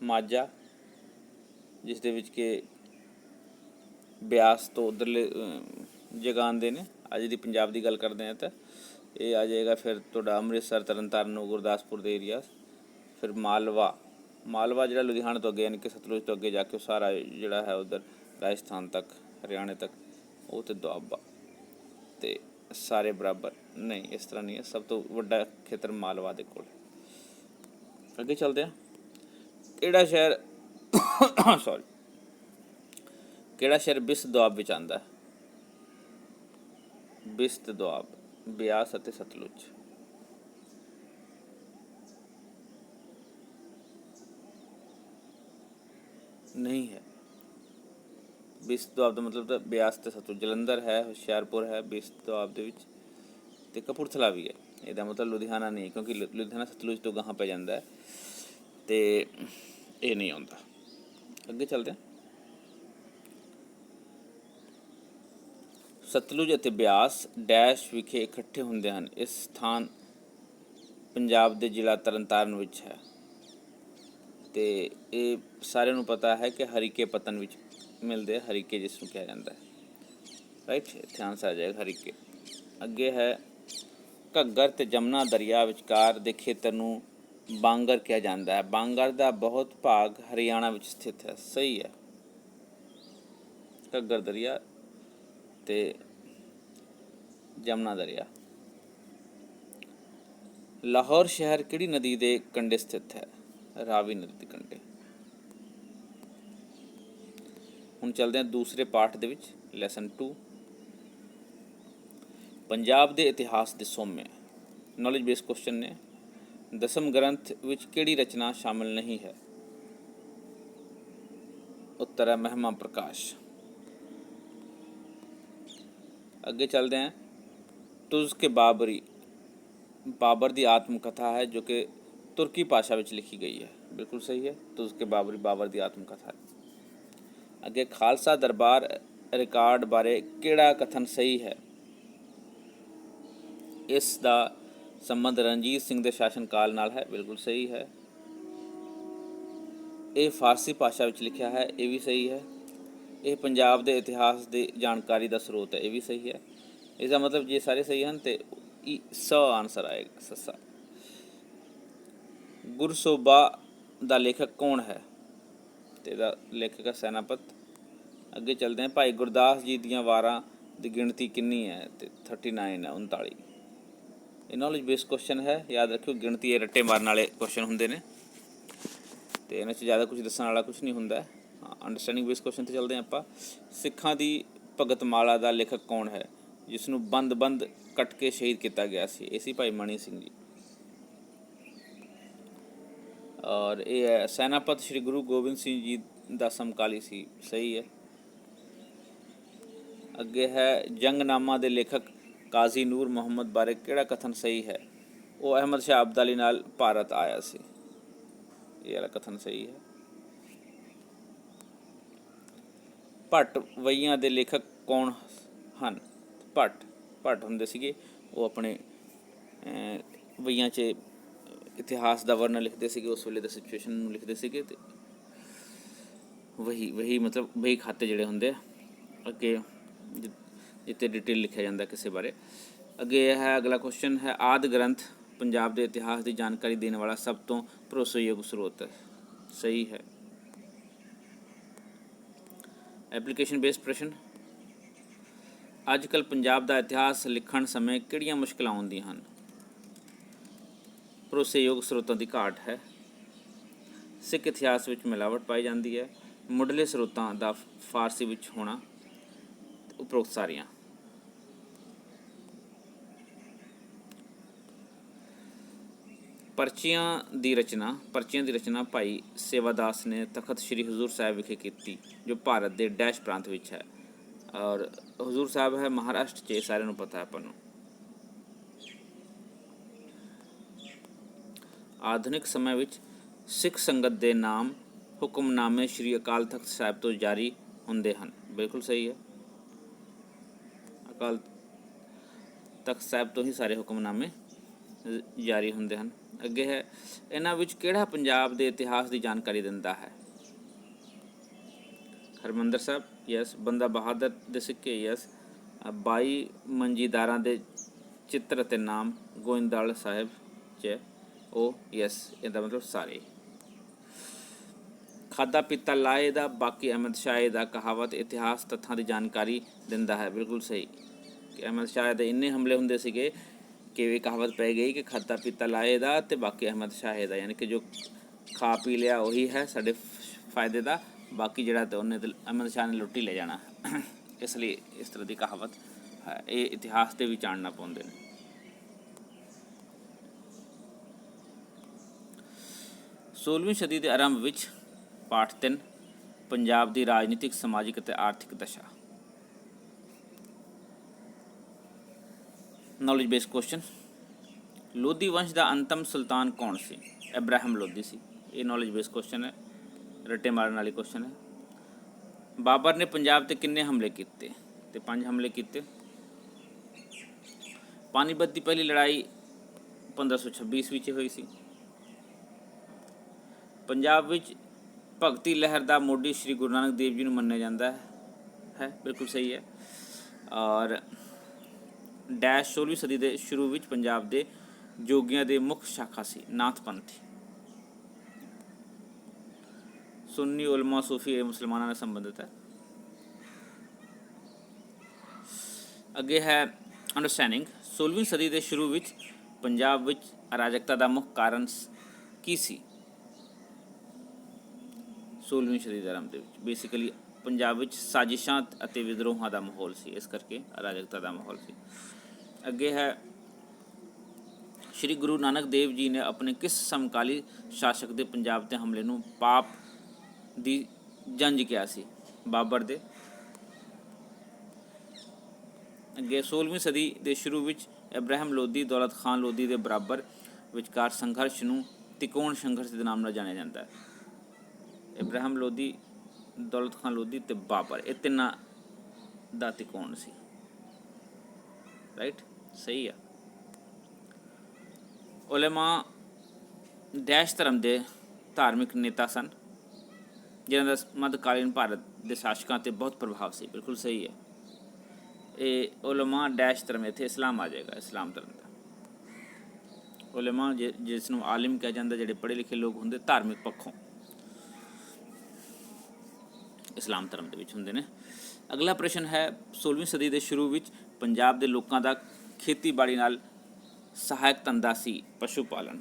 ਮਾਝਾ, ਜਿਸ ਦੇ ਵਿੱਚ ਕਿ ਬਿਆਸ ਤੋਂ ਉੱਧਰਲੇ ਜਗ੍ਹਾ ਆਉਂਦੇ ਨੇ। ਅੱਜ ਦੀ ਪੰਜਾਬ ਦੀ ਗੱਲ ਕਰਦੇ ਹਾਂ ਤਾਂ ਇਹ ਆ ਜਾਏਗਾ ਫਿਰ ਤੁਹਾਡਾ ਅੰਮ੍ਰਿਤਸਰ, ਤਰਨਤਾਰਨ, ਗੁਰਦਾਸਪੁਰ ਦੇ ਏਰੀਆ। ਫਿਰ ਮਾਲਵਾ ਜਿਹੜਾ ਲੁਧਿਆਣਾ ਤੋਂ ਅੱਗੇ, ਯਾਨੀ ਕਿ ਸਤਲੁਜ ਤੋਂ ਅੱਗੇ ਜਾ ਕੇ ਸਾਰਾ ਜਿਹੜਾ ਹੈ ਉੱਧਰ ਰਾਜਸਥਾਨ ਤੱਕ, ਹਰਿਆਣੇ ਤੱਕ, ਉਹ ਅਤੇ ਦੁਆਬਾ, ਅਤੇ ਸਾਰੇ ਬਰਾਬਰ ਨਹੀਂ, ਇਸ ਤਰ੍ਹਾਂ ਨਹੀਂ ਹੈ। ਸਭ ਤੋਂ ਵੱਡਾ ਖੇਤਰ ਮਾਲਵਾ ਦੇ ਕੋਲ। ਅੱਗੇ ਚੱਲਦੇ ਹਾਂ। ਕਿਹੜਾ ਸ਼ਹਿਰ ਬਿਸਤ ਦੁਆਬ ਵਿੱਚ ਆਉਂਦਾ ਹੈ? ਬਿਸਤ ਦੁਆਬ, ਬਿਆਸ ਅਤੇ ਸਤਲੁਜ। ਨਹੀਂ ਹੈ। ਬਿਸਤ ਦੁਆਬ ਦਾ ਮਤਲਬ ਤਾਂ ਬਿਆਸ ਅਤੇ ਸਤਲੁਜ। ਜਲੰਧਰ ਹੈ, ਹੁਸ਼ਿਆਰਪੁਰ ਹੈ ਬਿਸਤ ਦੁਆਬ ਦੇ ਵਿੱਚ, ਅਤੇ ਕਪੂਰਥਲਾ ਵੀ ਹੈ। ਇਹਦਾ ਮਤਲਬ ਲੁਧਿਆਣਾ ਨਹੀਂ, ਕਿਉਂਕਿ ਲੁਧਿਆਣਾ ਸਤਲੁਜ ਤੋਂ ਗਾਹਾਂ ਪੈ ਜਾਂਦਾ ਹੈ, ਅਤੇ ਇਹ ਨਹੀਂ ਆਉਂਦਾ। ਅੱਗੇ ਚੱਲਦੇ ਹਾਂ। ਸਤਲੁਜ ਅਤੇ ਬਿਆਸ ਡੈਸ਼ ਵਿਖੇ ਇਕੱਠੇ ਹੁੰਦੇ ਹਨ। ਇਸ ਸਥਾਨ ਪੰਜਾਬ ਦੇ ਜ਼ਿਲ੍ਹਾ ਤਰਨਤਾਰਨ ਵਿੱਚ ਹੈ, ਅਤੇ ਇਹ ਸਾਰਿਆਂ ਨੂੰ ਪਤਾ ਹੈ ਕਿ ਹਰੀਕੇ ਪਤਨ ਵਿੱਚ ਮਿਲਦੇ, ਹਰੀਕੇ ਜਿਸ ਨੂੰ ਕਿਹਾ ਜਾਂਦਾ ਹੈ, ਰਾਈਟ। ਇੱਥੇ ਆਂਸਰ ਆ ਜਾਏਗਾ ਹਰੀਕੇ। ਅੱਗੇ ਹੈ, ਘੱਗਰ ਅਤੇ ਜਮਨਾ ਦਰਿਆ ਵਿਚਕਾਰ ਦੇ ਖੇਤਰ ਨੂੰ ਬਾਂਗਰ ਕਿਹਾ ਜਾਂਦਾ ਹੈ। ਬਾਂਗਰ ਦਾ ਬਹੁਤ ਭਾਗ ਹਰਿਆਣਾ ਵਿੱਚ ਸਥਿਤ ਹੈ। ਸਹੀ ਹੈ। ਘੱਗਰ ਦਰਿਆ ਅਤੇ ਜਮਨਾ ਦਰਿਆ। ਲਾਹੌਰ ਸ਼ਹਿਰ ਕਿਹੜੀ ਨਦੀ ਦੇ ਕੰਢੇ ਸਥਿਤ ਹੈ? ਰਾਵੀ ਨਦੀ ਦੇ ਕੰਢੇ। ਹੁਣ ਚੱਲਦੇ ਹਾਂ ਦੂਸਰੇ ਪਾਠ ਦੇ ਵਿੱਚ, ਲੈਸਨ 2। ਪੰਜਾਬ ਦੇ ਇਤਿਹਾਸ ਦੇ ਸੋਮੇ ਨੌਲੇਜ ਬੇਸਡ ਕੁਐਸਚਨ ਨੇ। ਦਸਮ ਗ੍ਰੰਥ ਵਿੱਚ ਕਿਹੜੀ ਰਚਨਾ ਸ਼ਾਮਿਲ ਨਹੀਂ ਹੈ? ਉੱਤਰ ਹੈ ਮਹਿਮਾ ਪ੍ਰਕਾਸ਼। ਅੱਗੇ ਚੱਲਦੇ हैं। ਤੁਜ਼ ਕੇ ਬਾਬਰ ਦੀ ਆਤਮ ਕਥਾ ਹੈ ਜੋ ਕਿ ਤੁਰਕੀ ਭਾਸ਼ਾ ਵਿੱਚ ਲਿਖੀ ਗਈ ਹੈ। बिल्कुल सही है। तो उसके बाबर दी आत्मकथा है। अगे खालसा दरबार रिकॉर्ड बारे किहड़ा कथन सही है? इस दा संबंध रणजीत सिंह के शासन काल नाल है, बिल्कुल सही है। ये फारसी भाषा विच लिखिया है, ये भी सही है। ये पंजाब के इतिहास की जानकारी का स्रोत है, ये भी सही है। इसका मतलब जे सारे सही हैं तो स आंसर आएगा, ससा। गुरसोबा का लेखक कौन है? तो इसका लेखक है सैनापत। अगे चलते हैं, भाई गुरदास जी दियां वारां की गिणती कितनी है? तो 39 है, 39। ये नॉलेज बेस्ड क्वेश्चन है, याद रखियो। गिणती ये रट्टे मारन वाले क्वेश्चन होंगे ने, तो इन्हां च ज़्यादा कुछ दस्सण वाला कुछ नहीं होंदा। हाँ, अंडरस्टैंडिंग बेस्ड क्वेश्चन तो चलते हैं आपां। सिखां दी भगतमाला का लेखक कौन है जिसनूं बंद बंद कट के शहीद किया गया सी? ये सी भाई मनी सिंह जी। और ये है सैनापत श्री गुरु गोबिंद सिंह जी का समकाली सी, सही है। अगे है जंगनामा के लेखक काजी नूर मुहम्मद बारे किहड़ा कथन सही है? वो अहमद शाह अब्दाली नाल भारत आया सी, ये वाला कथन सही है। भट्ट वईयां दे लेखक कौन ਹਨ? ਭੱਟ ਹੁੰਦੇ ਸੀਗੇ, ਉਹ ਆਪਣੇ ਵਈਆਂ 'ਚ ਇਤਿਹਾਸ ਦਾ ਵਰਣਨ ਲਿਖਦੇ ਸੀਗੇ, ਉਸ ਵੇਲੇ ਦੀ ਸਿਚੁਏਸ਼ਨ ਨੂੰ ਲਿਖਦੇ ਸੀਗੇ। ਤੇ ਵਹੀ ਮਤਲਬ ਵਹੀ ਖਾਤੇ ਜਿਹੜੇ ਹੁੰਦੇ ਆ ਅੱਗੇ ਜਿੱਥੇ ਡਿਟੇਲ ਲਿਖਿਆ ਜਾਂਦਾ ਕਿਸੇ ਬਾਰੇ। ਅੱਗੇ ਇਹ ਹੈ ਅਗਲਾ ਕੁਐਸਚਨ ਹੈ, ਆਦਿ ਗ੍ਰੰਥ ਪੰਜਾਬ ਦੇ ਇਤਿਹਾਸ ਦੀ ਜਾਣਕਾਰੀ ਦੇਣ ਵਾਲਾ ਸਭ ਤੋਂ ਭਰੋਸੇਯੋਗ ਸਰੋਤ ਹੈ, ਸਹੀ ਹੈ। ਐਪਲੀਕੇਸ਼ਨ ਬੇਸਡ ਪ੍ਰਸ਼ਨ, ਅੱਜ ਕੱਲ੍ਹ ਪੰਜਾਬ ਦਾ ਇਤਿਹਾਸ ਲਿਖਣ ਸਮੇਂ ਕਿਹੜੀਆਂ ਮੁਸ਼ਕਲਾਂ ਆਉਂਦੀਆਂ ਹਨ? ਭਰੋਸੇਯੋਗ ਸਰੋਤਾਂ ਦੀ ਘਾਟ ਹੈ, ਸਿੱਖ ਇਤਿਹਾਸ ਵਿੱਚ ਮਿਲਾਵਟ ਪਾਈ ਜਾਂਦੀ ਹੈ, ਮੁੱਢਲੇ ਸਰੋਤਾਂ ਦਾ ਫਾਰਸੀ ਵਿੱਚ ਹੋਣਾ, ਉਪਰੋਕਤ ਸਾਰੀਆਂ। ਪਰਚੀਆਂ ਦੀ ਰਚਨਾ ਭਾਈ ਸੇਵਾਦਾਸ ਨੇ ਤਖਤ ਸ੍ਰੀ ਹਜ਼ੂਰ ਸਾਹਿਬ ਵਿਖੇ ਕੀਤੀ, ਜੋ ਭਾਰਤ ਦੇ ਡੈਸ਼ ਪ੍ਰਾਂਤ ਵਿੱਚ ਹੈ। ਔਰ ਹਜ਼ੂਰ ਸਾਹਿਬ ਹੈ ਮਹਾਰਾਸ਼ਟਰ 'ਚ, ਸਾਰਿਆਂ ਨੂੰ ਪਤਾ ਆਪਾਂ ਨੂੰ। ਆਧੁਨਿਕ ਸਮੇਂ ਵਿੱਚ ਸਿੱਖ ਸੰਗਤ ਦੇ ਨਾਮ ਹੁਕਮਨਾਮੇ ਸ਼੍ਰੀ ਅਕਾਲ ਤਖਤ ਸਾਹਿਬ ਤੋਂ ਜਾਰੀ ਹੁੰਦੇ ਹਨ, ਬਿਲਕੁਲ ਸਹੀ ਹੈ। ਅਕਾਲ ਤਖਤ ਸਾਹਿਬ ਤੋਂ ਹੀ ਸਾਰੇ ਹੁਕਮਨਾਮੇ ਜਾਰੀ ਹੁੰਦੇ ਹਨ। ਅੱਗੇ ਹੈ, ਇਹਨਾਂ ਵਿੱਚ ਕਿਹੜਾ ਪੰਜਾਬ ਦੇ ਇਤਿਹਾਸ ਦੀ ਜਾਣਕਾਰੀ ਦਿੰਦਾ ਹੈ? ਹਰਿਮੰਦਰ ਸਾਹਿਬ, ਯੈਸ। ਬੰਦਾ ਬਹਾਦਰ ਦੇ ਸਿੱਕੇ, ਯੈਸ। 22 ਮੰਜੀਦਾਰਾਂ ਦੇ ਚਿੱਤਰ ਅਤੇ ਨਾਮ ਗੋਇੰਦਵਾਲ ਸਾਹਿਬ 'ਚ, ਉਹ ਯੈਸ। ਇਹਦਾ ਮਤਲਬ ਸਾਰੇ। ਖਾਦਾ ਪੀਤਾ ਲਾਏ ਦਾ ਬਾਕੀ ਅਹਿਮਦ ਸ਼ਾਹ ਦਾ ਕਹਾਵਤ ਇਤਿਹਾਸ ਤੱਥਾਂ ਦੀ ਜਾਣਕਾਰੀ ਦਿੰਦਾ ਹੈ, ਬਿਲਕੁਲ ਸਹੀ। ਕਿ ਅਹਿਮਦ ਸ਼ਾਹ ਦੇ ਇੰਨੇ ਹਮਲੇ ਹੁੰਦੇ ਸੀਗੇ ਕਿ ਇਹ ਕਹਾਵਤ ਪੈ ਗਈ ਕਿ ਖਾਦਾ ਪੀਤਾ ਲਾਏ ਦਾ ਅਤੇ ਬਾਕੀ ਅਹਿਮਦ ਸ਼ਾਹ ਦਾ, ਯਾਨੀ ਕਿ ਜੋ ਖਾ ਪੀ ਲਿਆ ਉਹੀ ਹੈ ਸਾਡੇ ਫਾਇਦੇ ਦਾ, ਬਾਕੀ ਜਿਹੜਾ ਤਾਂ ਉਹਨੇ ਤਾਂ ਅਹਿਮਦ ਸ਼ਾਹ ਨੇ ਲੁੱਟ ਹੀ ਲੈ ਜਾਣਾ। ਇਸ ਲਈ ਇਸ ਤਰ੍ਹਾਂ ਦੀ ਕਹਾਵਤ ਹੈ। ਇਹ ਇਤਿਹਾਸ 'ਤੇ ਵੀ ਚਾਨਣਾ ਪਾਉਂਦੇ ਨੇ। 16ਵੀਂ ਸਦੀ ਦੇ ਆਰੰਭ ਵਿੱਚ ਪਾਠ 3 ਪੰਜਾਬ ਦੀ ਰਾਜਨੀਤਿਕ, ਸਮਾਜਿਕ ਅਤੇ ਆਰਥਿਕ ਦਸ਼ਾ। ਨੌਲੇਜ ਬੇਸਡ ਕੁਐਸਚਨ, ਲੋਧੀ ਵੰਸ਼ ਦਾ ਅੰਤਮ ਸੁਲਤਾਨ ਕੌਣ ਸੀ? ਇਬਰਾਹਿਮ ਲੋਧੀ ਸੀ। ਇਹ ਨੌਲੇਜ ਬੇਸਡ ਕੁਐਸਚਨ ਹੈ, ਰੱਟੇ ਮਾਰਨ ਵਾਲੀ ਕੁਐਸਚਨ ਹੈ। ਬਾਬਰ ਨੇ ਪੰਜਾਬ 'ਤੇ ਕਿੰਨੇ ਹਮਲੇ ਕੀਤੇ? ਤੇ 5 ਹਮਲੇ ਕੀਤੇ। ਪਾਣੀਪਤ ਦੀ ਪਹਿਲੀ ਲੜਾਈ 1526 ਈਸਵੀ 'ਚ ਹੋਈ ਸੀ। ਪੰਜਾਬ ਵਿੱਚ ਭਗਤੀ ਲਹਿਰ ਦਾ ਮੋਢੀ ਸ਼੍ਰੀ ਗੁਰੂ ਨਾਨਕ ਦੇਵ ਜੀ ਨੂੰ ਮੰਨਿਆ ਜਾਂਦਾ ਹੈ, ਬਿਲਕੁਲ ਸਹੀ ਹੈ। ਔਰ ਡੈਸ਼ 16ਵੀਂ ਸਦੀ ਦੇ ਸ਼ੁਰੂ ਵਿੱਚ ਪੰਜਾਬ ਦੇ ਜੋਗੀਆਂ ਦੇ ਮੁੱਖ ਸ਼ਾਖਾ ਸੀ ਨਾਥ ਪੰਥੀ। ਸੁੰਨੀ ਉਲਮਾ ਸੂਫੀ ਇਹ ਮੁਸਲਮਾਨਾਂ ਨਾਲ ਸੰਬੰਧਿਤ ਹੈ। ਅੱਗੇ ਹੈ ਅੰਡਰਸਟੈਂਡਿੰਗ, 16ਵੀਂ ਸਦੀ ਦੇ ਸ਼ੁਰੂ ਵਿੱਚ ਪੰਜਾਬ ਵਿੱਚ ਅਰਾਜਕਤਾ ਦਾ ਮੁੱਖ ਕਾਰਨ ਕੀ ਸੀ? 16ਵੀਂ ਸਦੀ ਦੇ ਆਰੰਭ ਦੇ ਵਿੱਚ ਬੇਸਿਕਲੀ ਪੰਜਾਬ ਵਿੱਚ ਸਾਜ਼ਿਸ਼ਾਂ ਅਤੇ ਵਿਦਰੋਹਾਂ ਦਾ ਮਾਹੌਲ ਸੀ, ਇਸ ਕਰਕੇ ਅਰਾਜਕਤਾ ਦਾ ਮਾਹੌਲ ਸੀ। ਅੱਗੇ ਹੈ, ਸ਼੍ਰੀ ਗੁਰੂ ਨਾਨਕ ਦੇਵ ਜੀ ਨੇ ਆਪਣੇ ਕਿਸ ਸਮਕਾਲੀ ਸ਼ਾਸਕ ਦੇ ਪੰਜਾਬ 'ਤੇ ਹਮਲੇ ਨੂੰ ਪਾਪ ਦੀ ਜੰਜ ਕਿਹਾ ਸੀ? ਬਾਬਰ ਦੇ। ਅੱਗੇ 16ਵੀਂ ਸਦੀ ਦੇ ਸ਼ੁਰੂ ਵਿੱਚ ਇਬਰਾਹਿਮ ਲੋਧੀ ਦੌਲਤ ਖਾਨ ਲੋਧੀ ਦੇ ਬਰਾਬਰ ਵਿਚਕਾਰ ਸੰਘਰਸ਼ ਨੂੰ ਤਿਕੋਣ ਸੰਘਰਸ਼ ਦੇ ਨਾਮ ਨਾਲ ਜਾਣਿਆ ਜਾਂਦਾ ਹੈ। ਇਬਰਾਹਿਮ ਲੋਧੀ, ਦੌਲਤ ਖਾਨ ਲੋਧੀ ਤੇ ਬਾਬਰ, ਇਹ ਤਿੰਨਾਂ ਦਾ ਤਿਕੋਣ ਸੀ। ਰਾਈਟ, ਸਹੀ ਆ। ਉਲਮਾ ਡੈਸ਼ ਧਰਮ ਦੇ ਧਾਰਮਿਕ ਨੇਤਾ ਸਨ ਜਿਨ੍ਹਾਂ ਦਾ ਮੱਧਕਾਲੀਨ ਭਾਰਤ ਦੇ ਸ਼ਾਸਕਾਂ 'ਤੇ ਬਹੁਤ ਪ੍ਰਭਾਵ ਸੀ। ਬਿਲਕੁਲ ਸਹੀ ਹੈ। ਇਹ ਉਲਮਾ ਡੈਸ਼ ਧਰਮ, ਇੱਥੇ ਇਸਲਾਮ ਆ ਜਾਏਗਾ, ਇਸਲਾਮ ਧਰਮ ਦਾ। ਉਲਮਾ ਜਿਸ ਨੂੰ ਆਲਿਮ ਕਿਹਾ ਜਾਂਦਾ, ਜਿਹੜੇ ਪੜ੍ਹੇ ਲਿਖੇ ਲੋਕ ਹੁੰਦੇ ਧਾਰਮਿਕ ਪੱਖੋਂ ਇਸਲਾਮ ਧਰਮ ਦੇ ਵਿੱਚ ਹੁੰਦੇ ਨੇ। ਅਗਲਾ ਪ੍ਰਸ਼ਨ ਹੈ 16ਵੀਂ ਸਦੀ ਦੇ ਸ਼ੁਰੂ ਵਿੱਚ ਪੰਜਾਬ ਦੇ ਲੋਕਾਂ ਦਾ ਖੇਤੀਬਾੜੀ ਨਾਲ ਸਹਾਇਕ ਧੰਦਾ ਸੀ ਪਸ਼ੂ ਪਾਲਣ।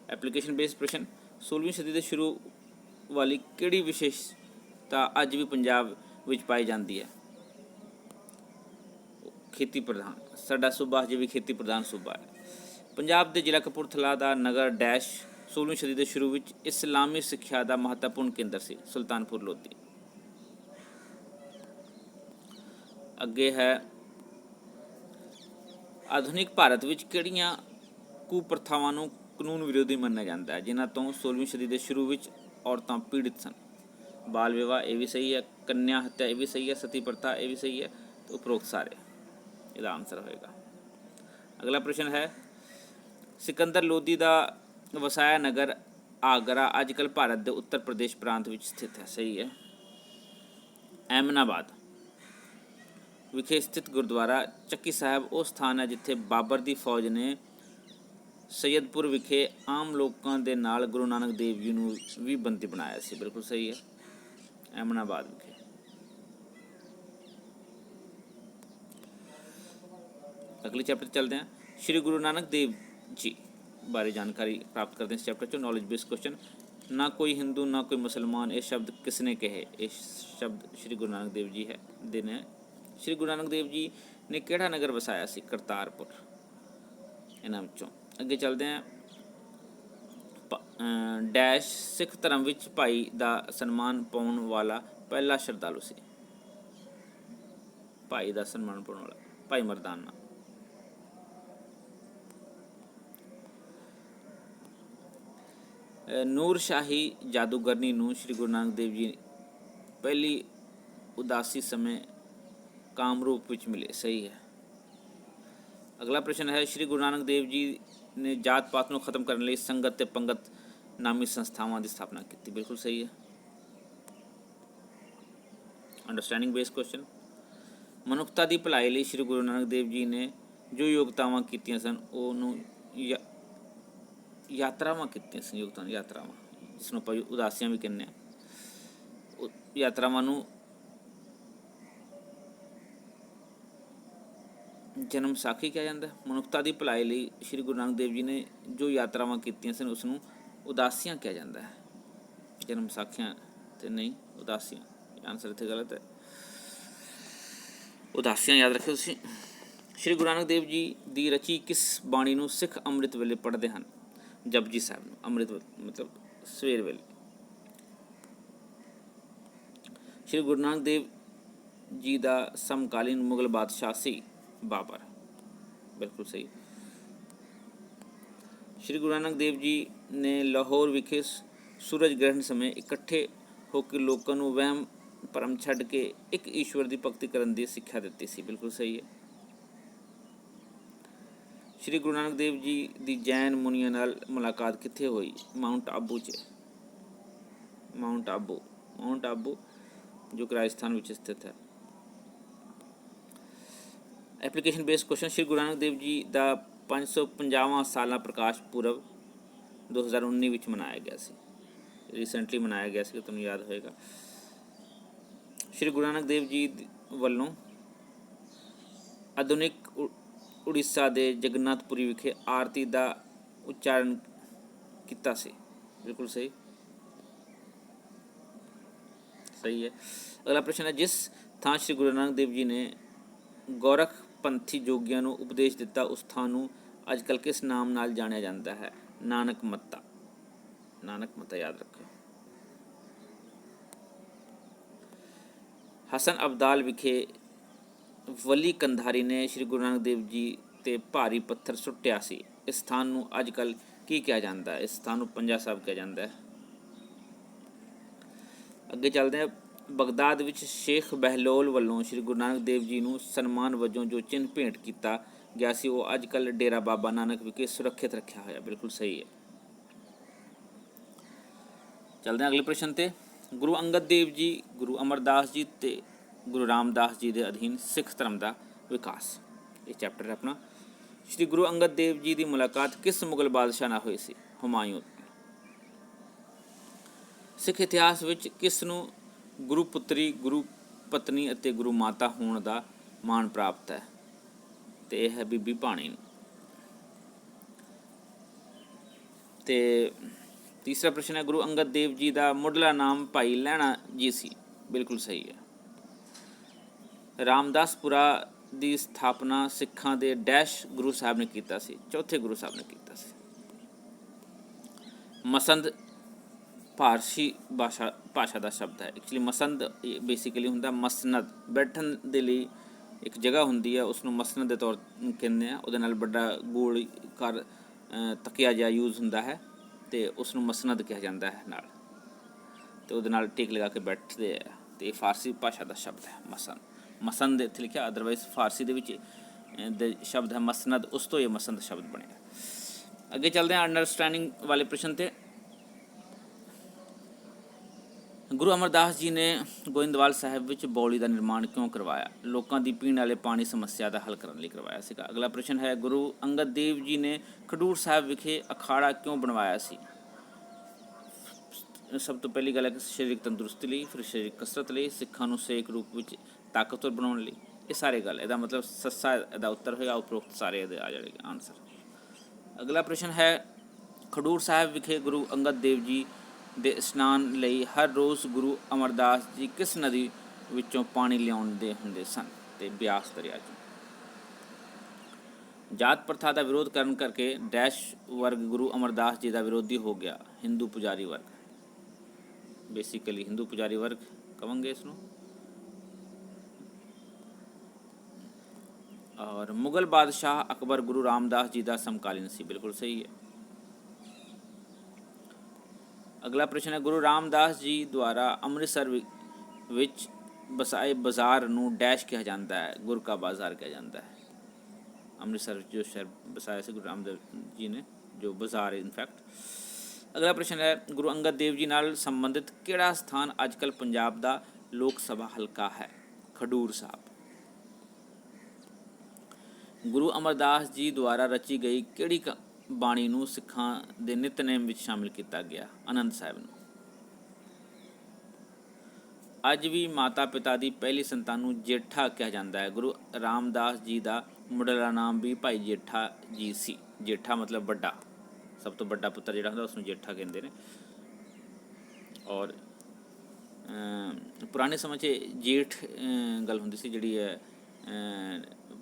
ਐਪਲੀਕੇਸ਼ਨ ਬੇਸਡ ਪ੍ਰਸ਼ਨ, 16ਵੀਂ ਸਦੀ ਦੇ ਸ਼ੁਰੂ ਵਾਲੀ ਕਿਹੜੀ ਵਿਸ਼ੇਸ਼ਤਾ ਅੱਜ ਵੀ ਪੰਜਾਬ ਵਿੱਚ ਪਾਈ ਜਾਂਦੀ ਹੈ? ਖੇਤੀ ਪ੍ਰਧਾਨ, ਸਾਡਾ ਸੂਬਾ ਹਜੇ ਵੀ ਖੇਤੀ ਪ੍ਰਧਾਨ ਸੂਬਾ ਹੈ। ਪੰਜਾਬ ਦੇ ਜ਼ਿਲ੍ਹਾ ਕਪੂਰਥਲਾ ਦਾ ਨਗਰ ਡੈਸ਼ 16ਵੀਂ ਸਦੀ ਦੇ ਸ਼ੁਰੂ ਵਿੱਚ ਇਸਲਾਮੀ ਸਿੱਖਿਆ ਦਾ ਮਹੱਤਵਪੂਰਨ ਕੇਂਦਰ ਸੀ, ਸੁਲਤਾਨਪੁਰ ਲੋਧੀ। ਅੱਗੇ ਹੈ ਆਧੁਨਿਕ ਭਾਰਤ ਵਿੱਚ ਕਿਹੜੀਆਂ ਕੁਪ੍ਰਥਾਵਾਂ ਨੂੰ ਕਾਨੂੰਨ ਵਿਰੋਧੀ ਮੰਨਿਆ ਜਾਂਦਾ ਹੈ ਜਿਨ੍ਹਾਂ ਤੋਂ 16ਵੀਂ ਸਦੀ ਦੇ ਸ਼ੁਰੂ ਵਿੱਚ ਔਰਤਾਂ ਪੀੜਿਤ ਸਨ? ਬਾਲ ਵਿਵਾਹ, ਇਹ ਵੀ ਸਹੀ ਹੈ। ਕੰਨਿਆ ਹੱਤਿਆ, ਇਹ ਵੀ ਸਹੀ ਹੈ। ਸਤੀ ਪ੍ਰਥਾ, ਇਹ ਵੀ ਸਹੀ ਹੈ। ਤੇ ਉਪਰੋਕਤ ਸਾਰੇ, ਇਹਦਾ ਆਨਸਰ ਹੋਏਗਾ। ਅਗਲਾ ਪ੍ਰਸ਼ਨ ਹੈ ਸਿਕੰਦਰ ਲੋਧੀ ਦਾ ਵਸਾਇਆ ਨਗਰ ਆਗਰਾ ਅੱਜ ਕੱਲ੍ਹ ਭਾਰਤ ਦੇ ਉੱਤਰ ਪ੍ਰਦੇਸ਼ ਪ੍ਰਾਂਤ ਵਿੱਚ ਸਥਿਤ ਹੈ। ਸਹੀ ਹੈ। ਅਹਿਮਦਾਬਾਦ ਵਿਖੇ ਸਥਿਤ ਗੁਰਦੁਆਰਾ ਚੱਕੀ ਸਾਹਿਬ ਉਹ ਸਥਾਨ ਹੈ ਜਿੱਥੇ ਬਾਬਰ ਦੀ ਫੌਜ ਨੇ ਸੈਯਦਪੁਰ ਵਿਖੇ ਆਮ ਲੋਕਾਂ ਦੇ ਨਾਲ ਗੁਰੂ ਨਾਨਕ ਦੇਵ ਜੀ ਨੂੰ ਵੀ ਬੰਦੀ ਬਣਾਇਆ ਸੀ। ਬਿਲਕੁਲ ਸਹੀ ਹੈ। ਅਹਿਮਦਾਬਾਦ ਵਿਖੇ। ਅਗਲੇ ਚੈਪਟਰ ਚੱਲਦੇ ਹਾਂ। ਸ਼੍ਰੀ ਗੁਰੂ ਨਾਨਕ ਦੇਵ ਜੀ ਬਾਰੇ ਜਾਣਕਾਰੀ ਪ੍ਰਾਪਤ ਕਰਦੇ ਹਾਂ ਇਸ ਚੈਪਟਰ 'ਚੋਂ। ਨੌਲੇਜ ਬੇਸਡ ਕੁਐਸਚਨ, ਨਾ ਕੋਈ ਹਿੰਦੂ ਨਾ ਕੋਈ ਮੁਸਲਮਾਨ, ਇਹ ਸ਼ਬਦ ਕਿਸਨੇ ਕਹੇ? ਇਹ ਸ਼ਬਦ ਸ਼੍ਰੀ ਗੁਰੂ ਨਾਨਕ ਦੇਵ ਜੀ ਦੇ ਨੇ। ਸ਼੍ਰੀ ਗੁਰੂ ਨਾਨਕ ਦੇਵ ਜੀ ਨੇ ਕਿਹੜਾ ਨਗਰ ਵਸਾਇਆ ਸੀ? ਕਰਤਾਰਪੁਰ। ਇਹਨਾਂ ਵਿੱਚੋਂ ਅੱਗੇ ਚੱਲਦੇ ਹਾਂ। ਡੈਸ਼ ਸਿੱਖ ਧਰਮ ਵਿੱਚ ਭਾਈ ਦਾ ਸਨਮਾਨ ਪਾਉਣ ਵਾਲਾ ਪਹਿਲਾ ਸ਼ਰਧਾਲੂ ਸੀ। ਭਾਈ ਦਾ ਸਨਮਾਨ ਪਾਉਣ ਵਾਲਾ ਭਾਈ ਮਰਦਾਨਾ। ਨੂਰ ਸ਼ਾਹੀ ਜਾਦੂਗਰਨੀ ਨੂੰ ਸ਼੍ਰੀ ਗੁਰੂ ਨਾਨਕ ਦੇਵ ਜੀ ਪਹਿਲੀ ਉਦਾਸੀ ਸਮੇਂ ਕਾਮਰੂਪ ਵਿੱਚ ਮਿਲੇ। ਸਹੀ ਹੈ। ਅਗਲਾ ਪ੍ਰਸ਼ਨ ਹੈ ਸ਼੍ਰੀ ਗੁਰੂ ਨਾਨਕ ਦੇਵ ਜੀ ਨੇ ਜਾਤ ਪਾਤ ਨੂੰ ਖਤਮ ਕਰਨ ਲਈ ਸੰਗਤ ਤੇ ਪੰਗਤ ਨਾਮੀ ਸੰਸਥਾਵਾਂ ਦੀ ਸਥਾਪਨਾ ਕੀਤੀ। ਬਿਲਕੁਲ ਸਹੀ ਹੈ। ਅੰਡਰਸਟੈਂਡਿੰਗ ਬੇਸਡ ਕੁਐਸਚਨ, ਮਨੁੱਖਤਾ ਦੀ ਭਲਾਈ ਲਈ ਸ਼੍ਰੀ ਗੁਰੂ ਨਾਨਕ ਦੇਵ ਜੀ ਨੇ ਜੋ ਯੋਗਤਾਵਾਂ ਕੀਤੀਆਂ ਸਨ ਉਹਨੂੰ ਯਾਤਰਾਵਾਂ ਕੀਤੀਆਂ ਸਨ। ਯਾਤਰਾਵਾਂ ਜਿਸ ਨੂੰ ਆਪਾਂ ਉਦਾਸੀਆਂ ਵੀ ਕਹਿੰਦੇ ਹਾਂ। ਯਾਤਰਾਵਾਂ ਨੂੰ ਜਨਮ ਸਾਖੀ ਕਿਹਾ ਜਾਂਦਾ। ਮਨੁੱਖਤਾ ਦੀ ਭਲਾਈ ਲਈ ਸ਼੍ਰੀ ਗੁਰੂ ਨਾਨਕ ਦੇਵ ਜੀ ਨੇ ਜੋ ਯਾਤਰਾਵਾਂ ਕੀਤੀਆਂ ਸਨ ਉਸ ਨੂੰ ਉਦਾਸੀਆਂ ਕਿਹਾ ਜਾਂਦਾ ਹੈ। ਜਨਮ ਸਾਖੀਆਂ ਤੇ ਨਹੀਂ, ਉਦਾਸੀਆਂ। ਆਨਸਰ ਇੱਥੇ ਗਲਤ ਹੈ। ਉਦਾਸੀਆਂ ਯਾਦ ਰੱਖਿਓ ਤੁਸੀਂ। ਸ਼੍ਰੀ ਗੁਰੂ ਨਾਨਕ ਦੇਵ ਜੀ ਦੀ ਰਚੀ ਕਿਸ ਬਾਣੀ ਨੂੰ ਸਿੱਖ ਅੰਮ੍ਰਿਤ ਵੇਲੇ ਪੜ੍ਹਦੇ ਹਨ? ਜਪਜੀ ਸਾਹਿਬ ਨੂੰ। ਅੰਮ੍ਰਿਤ ਮਤਲਬ ਸਵੇਰ ਵੇਲੇ। ਸ਼੍ਰੀ ਗੁਰੂ ਨਾਨਕ ਦੇਵ ਜੀ ਦਾ ਸਮਕਾਲੀਨ ਮੁਗਲ ਬਾਦਸ਼ਾਹ ਸੀ ਬਾਬਰ। ਬਿਲਕੁਲ ਸਹੀ। ਸ਼੍ਰੀ ਗੁਰੂ ਨਾਨਕ ਦੇਵ ਜੀ ਨੇ ਲਾਹੌਰ ਵਿਖੇ ਸੂਰਜ ਗ੍ਰਹਿਣ ਸਮੇਂ ਇਕੱਠੇ ਹੋ ਕੇ ਲੋਕਾਂ ਨੂੰ ਵਹਿਮ ਭਰਮ ਛੱਡ ਕੇ ਇੱਕ ਈਸ਼ਵਰ ਦੀ ਭਗਤੀ ਕਰਨ ਦੀ ਸਿੱਖਿਆ ਦਿੱਤੀ ਸੀ। ਬਿਲਕੁਲ ਸਹੀ ਹੈ। ਸ਼੍ਰੀ ਗੁਰੂ ਨਾਨਕ ਦੇਵ ਜੀ ਦੀ ਜੈਨ ਮੁਨੀਆਂ ਨਾਲ ਮੁਲਾਕਾਤ ਕਿੱਥੇ ਹੋਈ? ਮਾਊਂਟ ਆਬੂ 'ਚ। ਮਾਊਂਟ ਆਬੂ ਜੋ ਕਿ ਰਾਜਸਥਾਨ ਵਿੱਚ ਸਥਿਤ ਹੈ। Application based question, Shri Guru Nanak Dev ji ਦਾ 550ਵਾਂ ਸਾਲਾ ਪ੍ਰਕਾਸ਼ ਪੁਰਬ 2019 ਵਿੱਚ ਮਨਾਇਆ ਗਿਆ ਸੀ। ਰੀਸੈਂਟਲੀ ਮਨਾਇਆ ਗਿਆ ਸੀ, ਤੁਹਾਨੂੰ ਯਾਦ ਹੋਏਗਾ। ਸ਼੍ਰੀ ਗੁਰੂ ਨਾਨਕ ਦੇਵ ਜੀ ਵੱਲੋਂ ਆਧੁਨਿਕ ਉੜੀਸਾ ਦੇ ਜਗਨਨਾਥਪੁਰੀ ਵਿਖੇ ਆਰਤੀ ਦਾ ਉਚਾਰਨ ਕੀਤਾ ਸੀ। ਬਿਲਕੁਲ ਸਹੀ ਹੈ। ਅਗਲਾ ਪ੍ਰਸ਼ਨ ਹੈ ਜਿਸ ਥਾਂ ਸ਼੍ਰੀ ਗੁਰੂ ਨਾਨਕ ਦੇਵ ਜੀ ਨੇ ਗੋਰਖ ਪੰਥੀ ਜੋਗੀਆਂ ਨੂੰ ਉਪਦੇਸ਼ ਦਿੱਤਾ ਉਸ ਥਾਂ ਨੂੰ ਅੱਜ ਕੱਲ੍ਹ ਕਿਸ ਨਾਮ ਨਾਲ ਜਾਣਿਆ ਜਾਂਦਾ ਹੈ? ਨਾਨਕ ਮੱਤਾ। ਯਾਦ ਰੱਖੋ। ਹਸਨ ਅਬਦਾਲ ਵਿਖੇ ਵਲੀ ਕੰਧਾਰੀ ਨੇ ਸ਼੍ਰੀ ਗੁਰੂ ਨਾਨਕ ਦੇਵ ਜੀ ਤੇ ਭਾਰੀ ਪੱਥਰ ਸੁੱਟਿਆ ਸੀ। ਇਸ ਸਥਾਨ ਨੂੰ ਅੱਜ ਕੱਲ੍ਹ ਕੀ ਕਿਹਾ ਜਾਂਦਾ ਹੈ? ਇਸ ਸਥਾਨ ਨੂੰ ਪੰਜਾ ਸਾਹਿਬ ਕਿਹਾ ਜਾਂਦਾ ਹੈ। ਅੱਗੇ ਚੱਲਦੇ ਹਾਂ। ਬਗਦਾਦ ਵਿੱਚ ਸ਼ੇਖ ਬਹਿਲੋਲ ਵੱਲੋਂ ਸ਼੍ਰੀ ਗੁਰੂ ਨਾਨਕ ਦੇਵ ਜੀ ਨੂੰ ਸਨਮਾਨ ਵਜੋਂ ਜੋ ਚਿੰਨ੍ਹ ਭੇਂਟ ਕੀਤਾ ਗਿਆ ਸੀ ਉਹ ਅੱਜ ਕੱਲ੍ਹ ਡੇਰਾ ਬਾਬਾ ਨਾਨਕ ਵਿਖੇ ਸੁਰੱਖਿਅਤ ਰੱਖਿਆ ਹੋਇਆ। ਬਿਲਕੁਲ ਸਹੀ ਹੈ। ਚੱਲਦੇ ਹਾਂ ਅਗਲੇ ਪ੍ਰਸ਼ਨ 'ਤੇ। ਗੁਰੂ ਅੰਗਦ ਦੇਵ ਜੀ, ਗੁਰੂ ਅਮਰਦਾਸ ਜੀ ਅਤੇ ਗੁਰੂ ਰਾਮਦਾਸ ਜੀ ਦੇ ਅਧੀਨ ਸਿੱਖ ਧਰਮ ਦਾ ਵਿਕਾਸ, ਇਹ ਚੈਪਟਰ ਹੈ ਆਪਣਾ। ਸ਼੍ਰੀ ਗੁਰੂ ਅੰਗਦ ਦੇਵ ਜੀ ਦੀ ਮੁਲਾਕਾਤ ਕਿਸ ਮੁਗਲ ਬਾਦਸ਼ਾਹ ਨਾਲ ਹੋਈ ਸੀ? ਹੁਮਾਯੂੰ। ਸਿੱਖ ਇਤਿਹਾਸ ਵਿੱਚ ਕਿਸ ਨੂੰ ਗੁਰੂ ਪੁੱਤਰੀ, ਗੁਰੂ ਪਤਨੀ ਅਤੇ ਗੁਰੂ ਮਾਤਾ ਹੋਣ ਦਾ ਮਾਣ ਪ੍ਰਾਪਤ ਹੈ? ਤੇ ਇਹ ਹੈ ਬੀਬੀ ਭਾਨੀ ਨੂੰ। ਤੇ ਤੀਸਰਾ ਪ੍ਰਸ਼ਨ ਹੈ, ਗੁਰੂ ਅੰਗਦ ਦੇਵ ਜੀ ਦਾ ਮੁੱਢਲਾ ਨਾਮ ਭਾਈ ਲਹਿਣਾ ਜੀ ਸੀ। ਬਿਲਕੁਲ ਸਹੀ ਹੈ। ਰਾਮਦਾਸਪੁਰਾ ਦੀ ਸਥਾਪਨਾ ਸਿੱਖਾਂ ਦੇ ਡੈਸ਼ ਗੁਰੂ ਸਾਹਿਬ ਨੇ ਕੀਤਾ ਸੀ? ਚੌਥੇ ਗੁਰੂ ਸਾਹਿਬ ਨੇ ਕੀਤਾ ਸੀ। ਮਸੰਦ ਫਾਰਸੀ ਭਾਸ਼ਾ ਦਾ ਸ਼ਬਦ ਹੈ। ਐਕਚੁਅਲੀ ਮਸੰਦ ਬੇਸਿਕਲੀ ਹੁੰਦਾ ਮਸਨਦ, ਬੈਠਣ ਦੇ ਲਈ ਇੱਕ ਜਗ੍ਹਾ ਹੁੰਦੀ ਹੈ, ਉਸਨੂੰ ਮਸਨਦ ਦੇ ਤੌਰ ਕਹਿੰਦੇ ਆ। ਉਹਦੇ ਨਾਲ ਵੱਡਾ ਗੋਲ ਕਰ ਤਕੀਆ ਜਿਹਾ ਯੂਜ਼ ਹੁੰਦਾ ਹੈ ਅਤੇ ਉਸਨੂੰ ਮਸਨਦ ਕਿਹਾ ਜਾਂਦਾ ਹੈ ਨਾਲ, ਅਤੇ ਉਹਦੇ ਨਾਲ ਟੇਕ ਲਗਾ ਕੇ ਬੈਠਦੇ ਆ। ਅਤੇ ਫਾਰਸੀ ਭਾਸ਼ਾ ਦਾ ਸ਼ਬਦ ਹੈ ਮਸੰਦ। ਮਸੰਦ ਇੱਥੇ ਲਿਖਿਆ, ਅਦਰਵਾਈਜ਼ ਫਾਰਸੀ ਦੇ ਵਿੱਚ ਦੇ ਸ਼ਬਦ ਹੈ ਮਸਨਦ, ਉਸ ਤੋਂ ਇਹ ਮਸੰਦ ਸ਼ਬਦ ਬਣਿਆ। ਅੱਗੇ ਚੱਲਦੇ ਹਾਂ ਅੰਡਰਸਟੈਂਡਿੰਗ ਵਾਲੇ ਪ੍ਰਸ਼ਨ 'ਤੇ। ਗੁਰੂ ਅਮਰਦਾਸ ਜੀ ਨੇ ਗੋਇੰਦਵਾਲ ਸਾਹਿਬ ਵਿੱਚ ਬਾਉਲੀ ਦਾ ਨਿਰਮਾਣ ਕਿਉਂ ਕਰਵਾਇਆ? ਲੋਕਾਂ ਦੀ ਪੀਣ ਵਾਲੇ ਪਾਣੀ ਸਮੱਸਿਆ ਦਾ ਹੱਲ ਕਰਨ ਲਈ ਕਰਵਾਇਆ ਸੀਗਾ। ਅਗਲਾ ਪ੍ਰਸ਼ਨ ਹੈ, ਗੁਰੂ ਅੰਗਦ ਦੇਵ ਜੀ ਨੇ ਖਡੂਰ ਸਾਹਿਬ ਵਿਖੇ ਅਖਾੜਾ ਕਿਉਂ ਬਣਵਾਇਆ ਸੀ? ਸਭ ਤੋਂ ਪਹਿਲੀ ਗੱਲ ਹੈ ਕਿ ਸਰੀਰਕ ਤੰਦਰੁਸਤੀ ਲਈ, ਫਿਰ ਸਰੀਰਕ ਕਸਰਤ ਲਈ, ਸਿੱਖਾਂ ਨੂੰ ਸੇਕ ਰੂਪ ਵਿੱਚ ਤਾਕਤਵਰ ਬਣਾਉਣ ਲਈ। ਇਹ ਸਾਰੇ ਗੱਲ, ਇਹਦਾ ਮਤਲਬ ਸੱਸਾ ਇਹਦਾ ਉੱਤਰ ਹੋਏਗਾ, ਉਪਰੋਕਤ ਸਾਰੇ ਇਹਦੇ ਆ ਜਾਣਗੇ ਆਨਸਰ। ਅਗਲਾ ਪ੍ਰਸ਼ਨ ਹੈ, ਖਡੂਰ ਸਾਹਿਬ ਵਿਖੇ ਗੁਰੂ ਅੰਗਦ ਦੇਵ ਜੀ ਦੇ ਇਸ਼ਨਾਨ ਲਈ ਹਰ ਰੋਜ਼ ਗੁਰੂ ਅਮਰਦਾਸ ਜੀ ਕਿਸ ਨਦੀ ਵਿੱਚੋਂ ਪਾਣੀ ਲਿਆਉਂਦੇ ਹੁੰਦੇ ਸਨ? ਤੇ ਬਿਆਸ ਦਰਿਆ 'ਚੋਂ। ਜਾਤ ਪ੍ਰਥਾ ਦਾ ਵਿਰੋਧ ਕਰਨ ਕਰਕੇ ਡੈਸ਼ ਵਰਗ ਗੁਰੂ ਅਮਰਦਾਸ ਜੀ ਦਾ ਵਿਰੋਧੀ ਹੋ ਗਿਆ? ਹਿੰਦੂ ਪੁਜਾਰੀ ਵਰਗ। ਬੇਸਿਕਲੀ ਹਿੰਦੂ ਪੁਜਾਰੀ ਵਰਗ ਕਹਾਂਗੇ ਇਸ ਨੂੰ। ਔਰ ਮੁਗਲ ਬਾਦਸ਼ਾਹ ਅਕਬਰ ਗੁਰੂ ਰਾਮਦਾਸ ਜੀ ਦਾ ਸਮਕਾਲੀਨ ਸੀ? ਬਿਲਕੁਲ ਸਹੀ ਹੈ। ਅਗਲਾ ਪ੍ਰਸ਼ਨ ਹੈ, ਗੁਰੂ ਰਾਮਦਾਸ ਜੀ ਦੁਆਰਾ ਅੰਮ੍ਰਿਤਸਰ ਵਿੱਚ ਵਸਾਏ ਬਾਜ਼ਾਰ ਨੂੰ ਡੈਸ਼ ਕਿਹਾ ਜਾਂਦਾ ਹੈ? ਗੁਰ ਕਾ ਬਾਜ਼ਾਰ ਕਿਹਾ ਜਾਂਦਾ ਹੈ। ਅੰਮ੍ਰਿਤਸਰ ਵਿੱਚ ਜੋ ਸ਼ਹਿਰ ਵਸਾਇਆ ਸੀ ਗੁਰੂ ਰਾਮਦਾਸ ਜੀ ਨੇ, ਜੋ ਬਾਜ਼ਾਰ ਹੈ ਇਨਫੈਕਟ। ਅਗਲਾ ਪ੍ਰਸ਼ਨ ਹੈ, ਗੁਰੂ ਅੰਗਦ ਦੇਵ ਜੀ ਨਾਲ ਸੰਬੰਧਿਤ ਕਿਹੜਾ ਸਥਾਨ ਅੱਜ ਕੱਲ੍ਹ ਪੰਜਾਬ ਦਾ ਲੋਕ ਸਭਾ ਹਲਕਾ ਹੈ? ਖਡੂਰ ਸਾਹਿਬ। ਗੁਰੂ ਅਮਰਦਾਸ ਜੀ ਦੁਆਰਾ ਰਚੀ ਗਈ ਕਿਹੜੀ ਬਾਣੀ ਨੂੰ ਸਿੱਖਾਂ ਦੇ ਨਿਤਨੇਮ ਵਿੱਚ ਸ਼ਾਮਿਲ ਕੀਤਾ ਗਿਆ? ਆਨੰਦ ਸਾਹਿਬ ਨੂੰ। ਅੱਜ ਵੀ ਮਾਤਾ ਪਿਤਾ ਦੀ ਪਹਿਲੀ ਸੰਤਾਨ ਨੂੰ ਜੇਠਾ ਕਿਹਾ ਜਾਂਦਾ ਹੈ। ਗੁਰੂ ਰਾਮਦਾਸ ਜੀ ਦਾ ਮੁੱਢਲਾ ਨਾਮ ਵੀ ਭਾਈ ਜੇਠਾ ਜੀ ਸੀ। ਜੇਠਾ ਮਤਲਬ ਵੱਡਾ, ਸਭ ਤੋਂ ਵੱਡਾ ਪੁੱਤਰ ਜਿਹੜਾ ਹੁੰਦਾ ਉਸਨੂੰ ਜੇਠਾ ਕਹਿੰਦੇ ਨੇ। ਔਰ ਪੁਰਾਣੇ ਸਮੇਂ 'ਚ ਜੇਠ ਗੱਲ ਹੁੰਦੀ ਸੀ, ਜਿਹੜੀ ਹੈ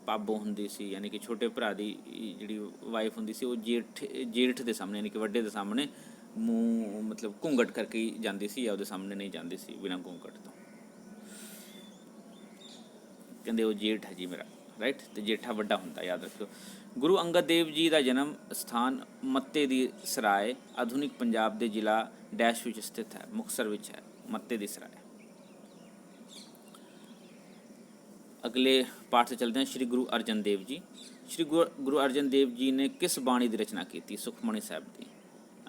ਪਾਬੋ ਹੁੰਦੀ ਸੀ, ਯਾਨੀ ਕਿ ਛੋਟੇ ਭਰਾ ਦੀ ਜਿਹੜੀ ਵਾਈਫ ਹੁੰਦੀ ਸੀ ਉਹ ਜੇਠ ਦੇ ਸਾਹਮਣੇ, ਯਾਨੀ ਕਿ ਵੱਡੇ ਦੇ ਸਾਹਮਣੇ ਮੂੰਹ ਮਤਲਬ ਘੂੰਘਟ ਕਰਕੇ ਹੀ ਜਾਂਦੀ ਸੀ, ਜਾਂ ਉਹਦੇ ਸਾਹਮਣੇ ਨਹੀਂ ਜਾਂਦੀ ਸੀ ਬਿਨਾਂ ਘੂੰਘਟ ਤੋਂ। ਕਹਿੰਦੇ ਉਹ ਜੇਠ ਹੈ ਜੀ ਮੇਰਾ, ਰਾਈਟ। ਅਤੇ ਜੇਠਾ ਵੱਡਾ ਹੁੰਦਾ, ਯਾਦ ਰੱਖਿਓ। ਗੁਰੂ ਅੰਗਦ ਦੇਵ ਜੀ ਦਾ ਜਨਮ ਸਥਾਨ ਮੱਤੇ ਦੀ ਸਰਾਏ ਆਧੁਨਿਕ ਪੰਜਾਬ ਦੇ ਜ਼ਿਲ੍ਹਾ ਡੈਸ਼ ਵਿੱਚ ਸਥਿਤ ਹੈ? ਮੁਕਤਸਰ ਵਿੱਚ ਹੈ ਮੱਤੇ ਦੀ ਸਰਾਏ। ਅਗਲੇ ਪਾਠ 'ਤੇ ਚਲਦੇ ਹਾਂ। ਸ਼੍ਰੀ ਗੁਰੂ ਅਰਜਨ ਦੇਵ ਜੀ। ਸ਼੍ਰੀ ਗੁਰੂ ਅਰਜਨ ਦੇਵ ਜੀ ਨੇ ਕਿਸ ਬਾਣੀ ਦੀ ਰਚਨਾ ਕੀਤੀ? ਸੁਖਮਣੀ ਸਾਹਿਬ ਦੀ।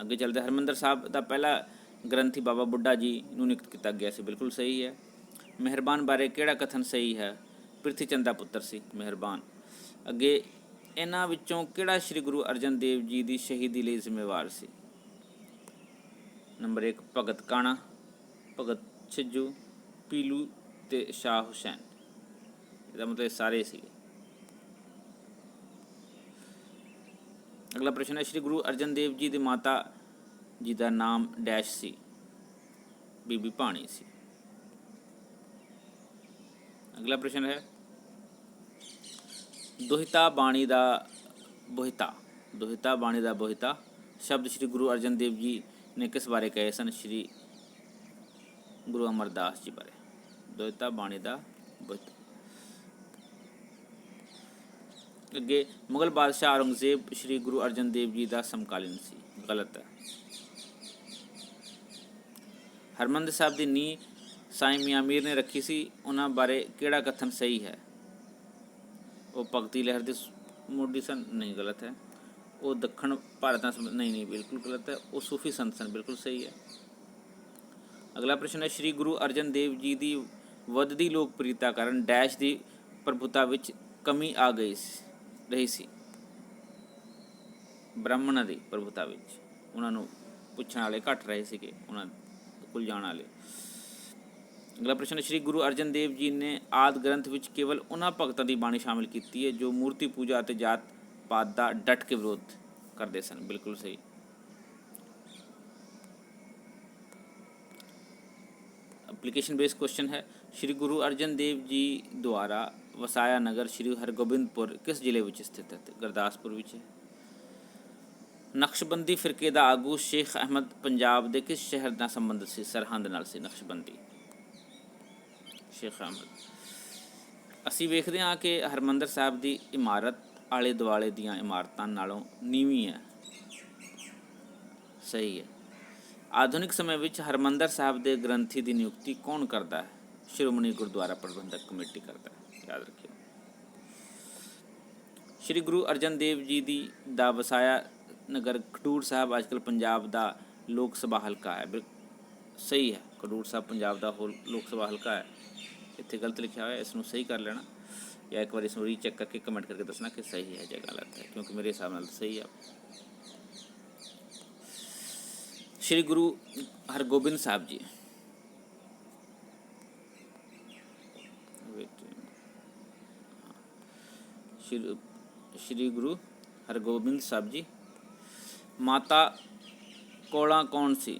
ਅੱਗੇ ਚੱਲਦੇ, ਹਰਿਮੰਦਰ ਸਾਹਿਬ ਦਾ ਪਹਿਲਾ ਗ੍ਰੰਥੀ ਬਾਬਾ ਬੁੱਢਾ ਜੀ ਨੂੰ ਨਿਯੁਕਤ ਕੀਤਾ ਗਿਆ ਸੀ? ਬਿਲਕੁਲ ਸਹੀ ਹੈ। ਮਿਹਰਬਾਨ ਬਾਰੇ ਕਿਹੜਾ ਕਥਨ ਸਹੀ ਹੈ? ਪ੍ਰਿਥੀ ਚੰਦ ਦਾ ਪੁੱਤਰ ਸੀ ਮਿਹਰਬਾਨ। ਅੱਗੇ, ਇਹਨਾਂ ਵਿੱਚੋਂ ਕਿਹੜਾ ਸ਼੍ਰੀ ਗੁਰੂ ਅਰਜਨ ਦੇਵ ਜੀ ਦੀ ਸ਼ਹੀਦੀ ਲਈ ਜ਼ਿੰਮੇਵਾਰ ਸੀ? ਨੰਬਰ 1 ਭਗਤ ਕਾਣਾ, ਭਗਤ ਛਿੱਜੂ, ਪੀਲੂ ਅਤੇ ਸ਼ਾਹ ਹੁਸੈਨ। ਇਹਦਾ ਮਤਲਬ ਸਾਰੇ ਸੀਗੇ। ਅਗਲਾ ਪ੍ਰਸ਼ਨ ਹੈ, ਸ਼੍ਰੀ ਗੁਰੂ ਅਰਜਨ ਦੇਵ ਜੀ ਦੀ ਮਾਤਾ ਜੀ ਦਾ ਨਾਮ ਡੈਸ਼ ਸੀ? ਬੀਬੀ ਭਾਨੀ ਸੀ। ਅਗਲਾ ਪ੍ਰਸ਼ਨ ਹੈ, ਦੋਹਿਤਾ ਬਾਣੀ ਦਾ ਬੋਹਿਤਾ ਸ਼ਬਦ ਸ਼੍ਰੀ ਗੁਰੂ ਅਰਜਨ ਦੇਵ ਜੀ ਨੇ ਕਿਸ ਬਾਰੇ ਕਹੇ ਸਨ? ਸ਼੍ਰੀ ਗੁਰੂ ਅਮਰਦਾਸ ਜੀ ਬਾਰੇ। ਦੋਹਿਤਾ ਬਾਣੀ ਦਾ ਬੋਹਿਤਾ। ਅੱਗੇ ਮੁਗਲ ਬਾਦਸ਼ਾਹ ਔਰੰਗਜ਼ੇਬ ਸ਼੍ਰੀ ਗੁਰੂ ਅਰਜਨ ਦੇਵ ਜੀ ਦਾ ਸਮਕਾਲੀਨ ਸੀ, ਗਲਤ ਹੈ। ਹਰਿਮੰਦਰ ਸਾਹਿਬ ਦੀ ਨੀਂਹ ਸਾਈਂ ਮੀਆਂ ਮੀਰ ਨੇ ਰੱਖੀ ਸੀ, ਉਹਨਾਂ ਬਾਰੇ ਕਿਹੜਾ ਕਥਨ ਸਹੀ ਹੈ? ਉਹ ਭਗਤੀ ਲਹਿਰ ਦੇ ਮੋਢੀ ਸਨ, ਨਹੀਂ ਗਲਤ ਹੈ। ਉਹ ਦੱਖਣ ਭਾਰਤ ਨਾਲ ਨਹੀਂ, ਬਿਲਕੁਲ ਗਲਤ ਹੈ। ਉਹ ਸੂਫੀ ਸੰਤ ਸਨ, ਬਿਲਕੁਲ ਸਹੀ ਹੈ। ਅਗਲਾ ਪ੍ਰਸ਼ਨ ਹੈ, ਸ਼੍ਰੀ ਗੁਰੂ ਅਰਜਨ ਦੇਵ ਜੀ ਦੀ ਵੱਧਦੀ ਲੋਕਪ੍ਰਿਯਤਾ ਕਾਰਨ ਡੈਸ਼ ਦੀ ਪ੍ਰਭੁਤਾ ਵਿੱਚ ਕਮੀ ਆ ਰਹੀ ਸੀ। ਬ੍ਰਾਹਮਣਾਂ ਦੀ ਪ੍ਰਭੁਤਾ ਵਿੱਚ ਉਹਨਾਂ ਨੂੰ ਪੁੱਛਣ ਵਾਲੇ ਘੱਟ ਰਹੇ ਸੀਗੇ, ਉਹਨਾਂ ਕੋਲ ਜਾਣ ਵਾਲੇ। ਅਗਲਾ ਪ੍ਰਸ਼ਨ, ਸ਼੍ਰੀ ਗੁਰੂ ਅਰਜਨ ਦੇਵ ਜੀ ਨੇ ਆਦਿ ਗ੍ਰੰਥ ਵਿੱਚ ਕੇਵਲ ਉਹਨਾਂ ਭਗਤਾਂ ਦੀ ਬਾਣੀ ਸ਼ਾਮਿਲ ਕੀਤੀ ਹੈ ਜੋ ਮੂਰਤੀ ਪੂਜਾ ਅਤੇ ਜਾਤ ਪਾਤ ਦਾ ਡਟ ਕੇ ਵਿਰੋਧ ਕਰਦੇ ਸਨ, ਬਿਲਕੁਲ ਸਹੀ। एप्लीकेशन बेस्ड क्वेश्चन है, श्री गुरु अर्जन देव जी द्वारा वसाया नगर श्री हरगोबिंदपुर किस जिले में स्थित है? गुरदासपुर विच है। नक्शबंदी फिरके का आगू शेख अहमद पंजाब के किस शहर का संबंध से? सरहंद नाल सी नक्शबंदी, शेख अहमद। असी वेखते हाँ कि हरमंदर साहब की इमारत आले दुआले दीयां इमारतां नालों नीवी है, सही है। आधुनिक समय ਵਿੱਚ ਹਰਮੰਦਰ ਸਾਹਿਬ ਦੇ ਗ੍ਰੰਥੀ ਦੀ ਨਿਯੁਕਤੀ ਕੌਣ ਕਰਦਾ ਹੈ? ਸ਼੍ਰੋਮਣੀ ਗੁਰਦੁਆਰਾ ਪ੍ਰਬੰਧਕ ਕਮੇਟੀ ਕਰਦਾ ਹੈ, ਯਾਦ ਰੱਖਿਓ। ਸ਼੍ਰੀ ਗੁਰੂ ਅਰਜਨ ਦੇਵ ਜੀ ਦੀ ਦਾ ਵਸਾਇਆ ਨਗਰ ਖਡੂਰ ਸਾਹਿਬ ਅੱਜਕੱਲ੍ਹ ਪੰਜਾਬ ਦਾ ਲੋਕ ਸਭਾ ਹਲਕਾ ਹੈ, ਸਹੀ ਹੈ। ਖਡੂਰ ਸਾਹਿਬ ਪੰਜਾਬ ਦਾ ਹੋਰ ਲੋਕ ਸਭਾ ਹਲਕਾ ਹੈ। ਇੱਥੇ ਗਲਤ ਲਿਖਿਆ ਹੋਇਆ, ਇਸ ਨੂੰ ਸਹੀ ਕਰ ਲੈਣਾ ਜਾਂ ਇੱਕ ਵਾਰੀ ਇਸ ਨੂੰ ਰੀਚੈੱਕ ਕਰਕੇ ਕਮੈਂਟ ਕਰਕੇ ਦੱਸਣਾ ਕਿ ਸਹੀ ਹੈ ਜਾਂ ਗਲਤ ਹੈ, ਕਿਉਂਕਿ ਮੇਰੇ ਹਿਸਾਬ ਨਾਲ ਸਹੀ ਹੈ। श्री गुरु हरगोबिंद साहब जी, श्री गुरु हरगोबिंद साहब जी माता कौड़ा कौन सी?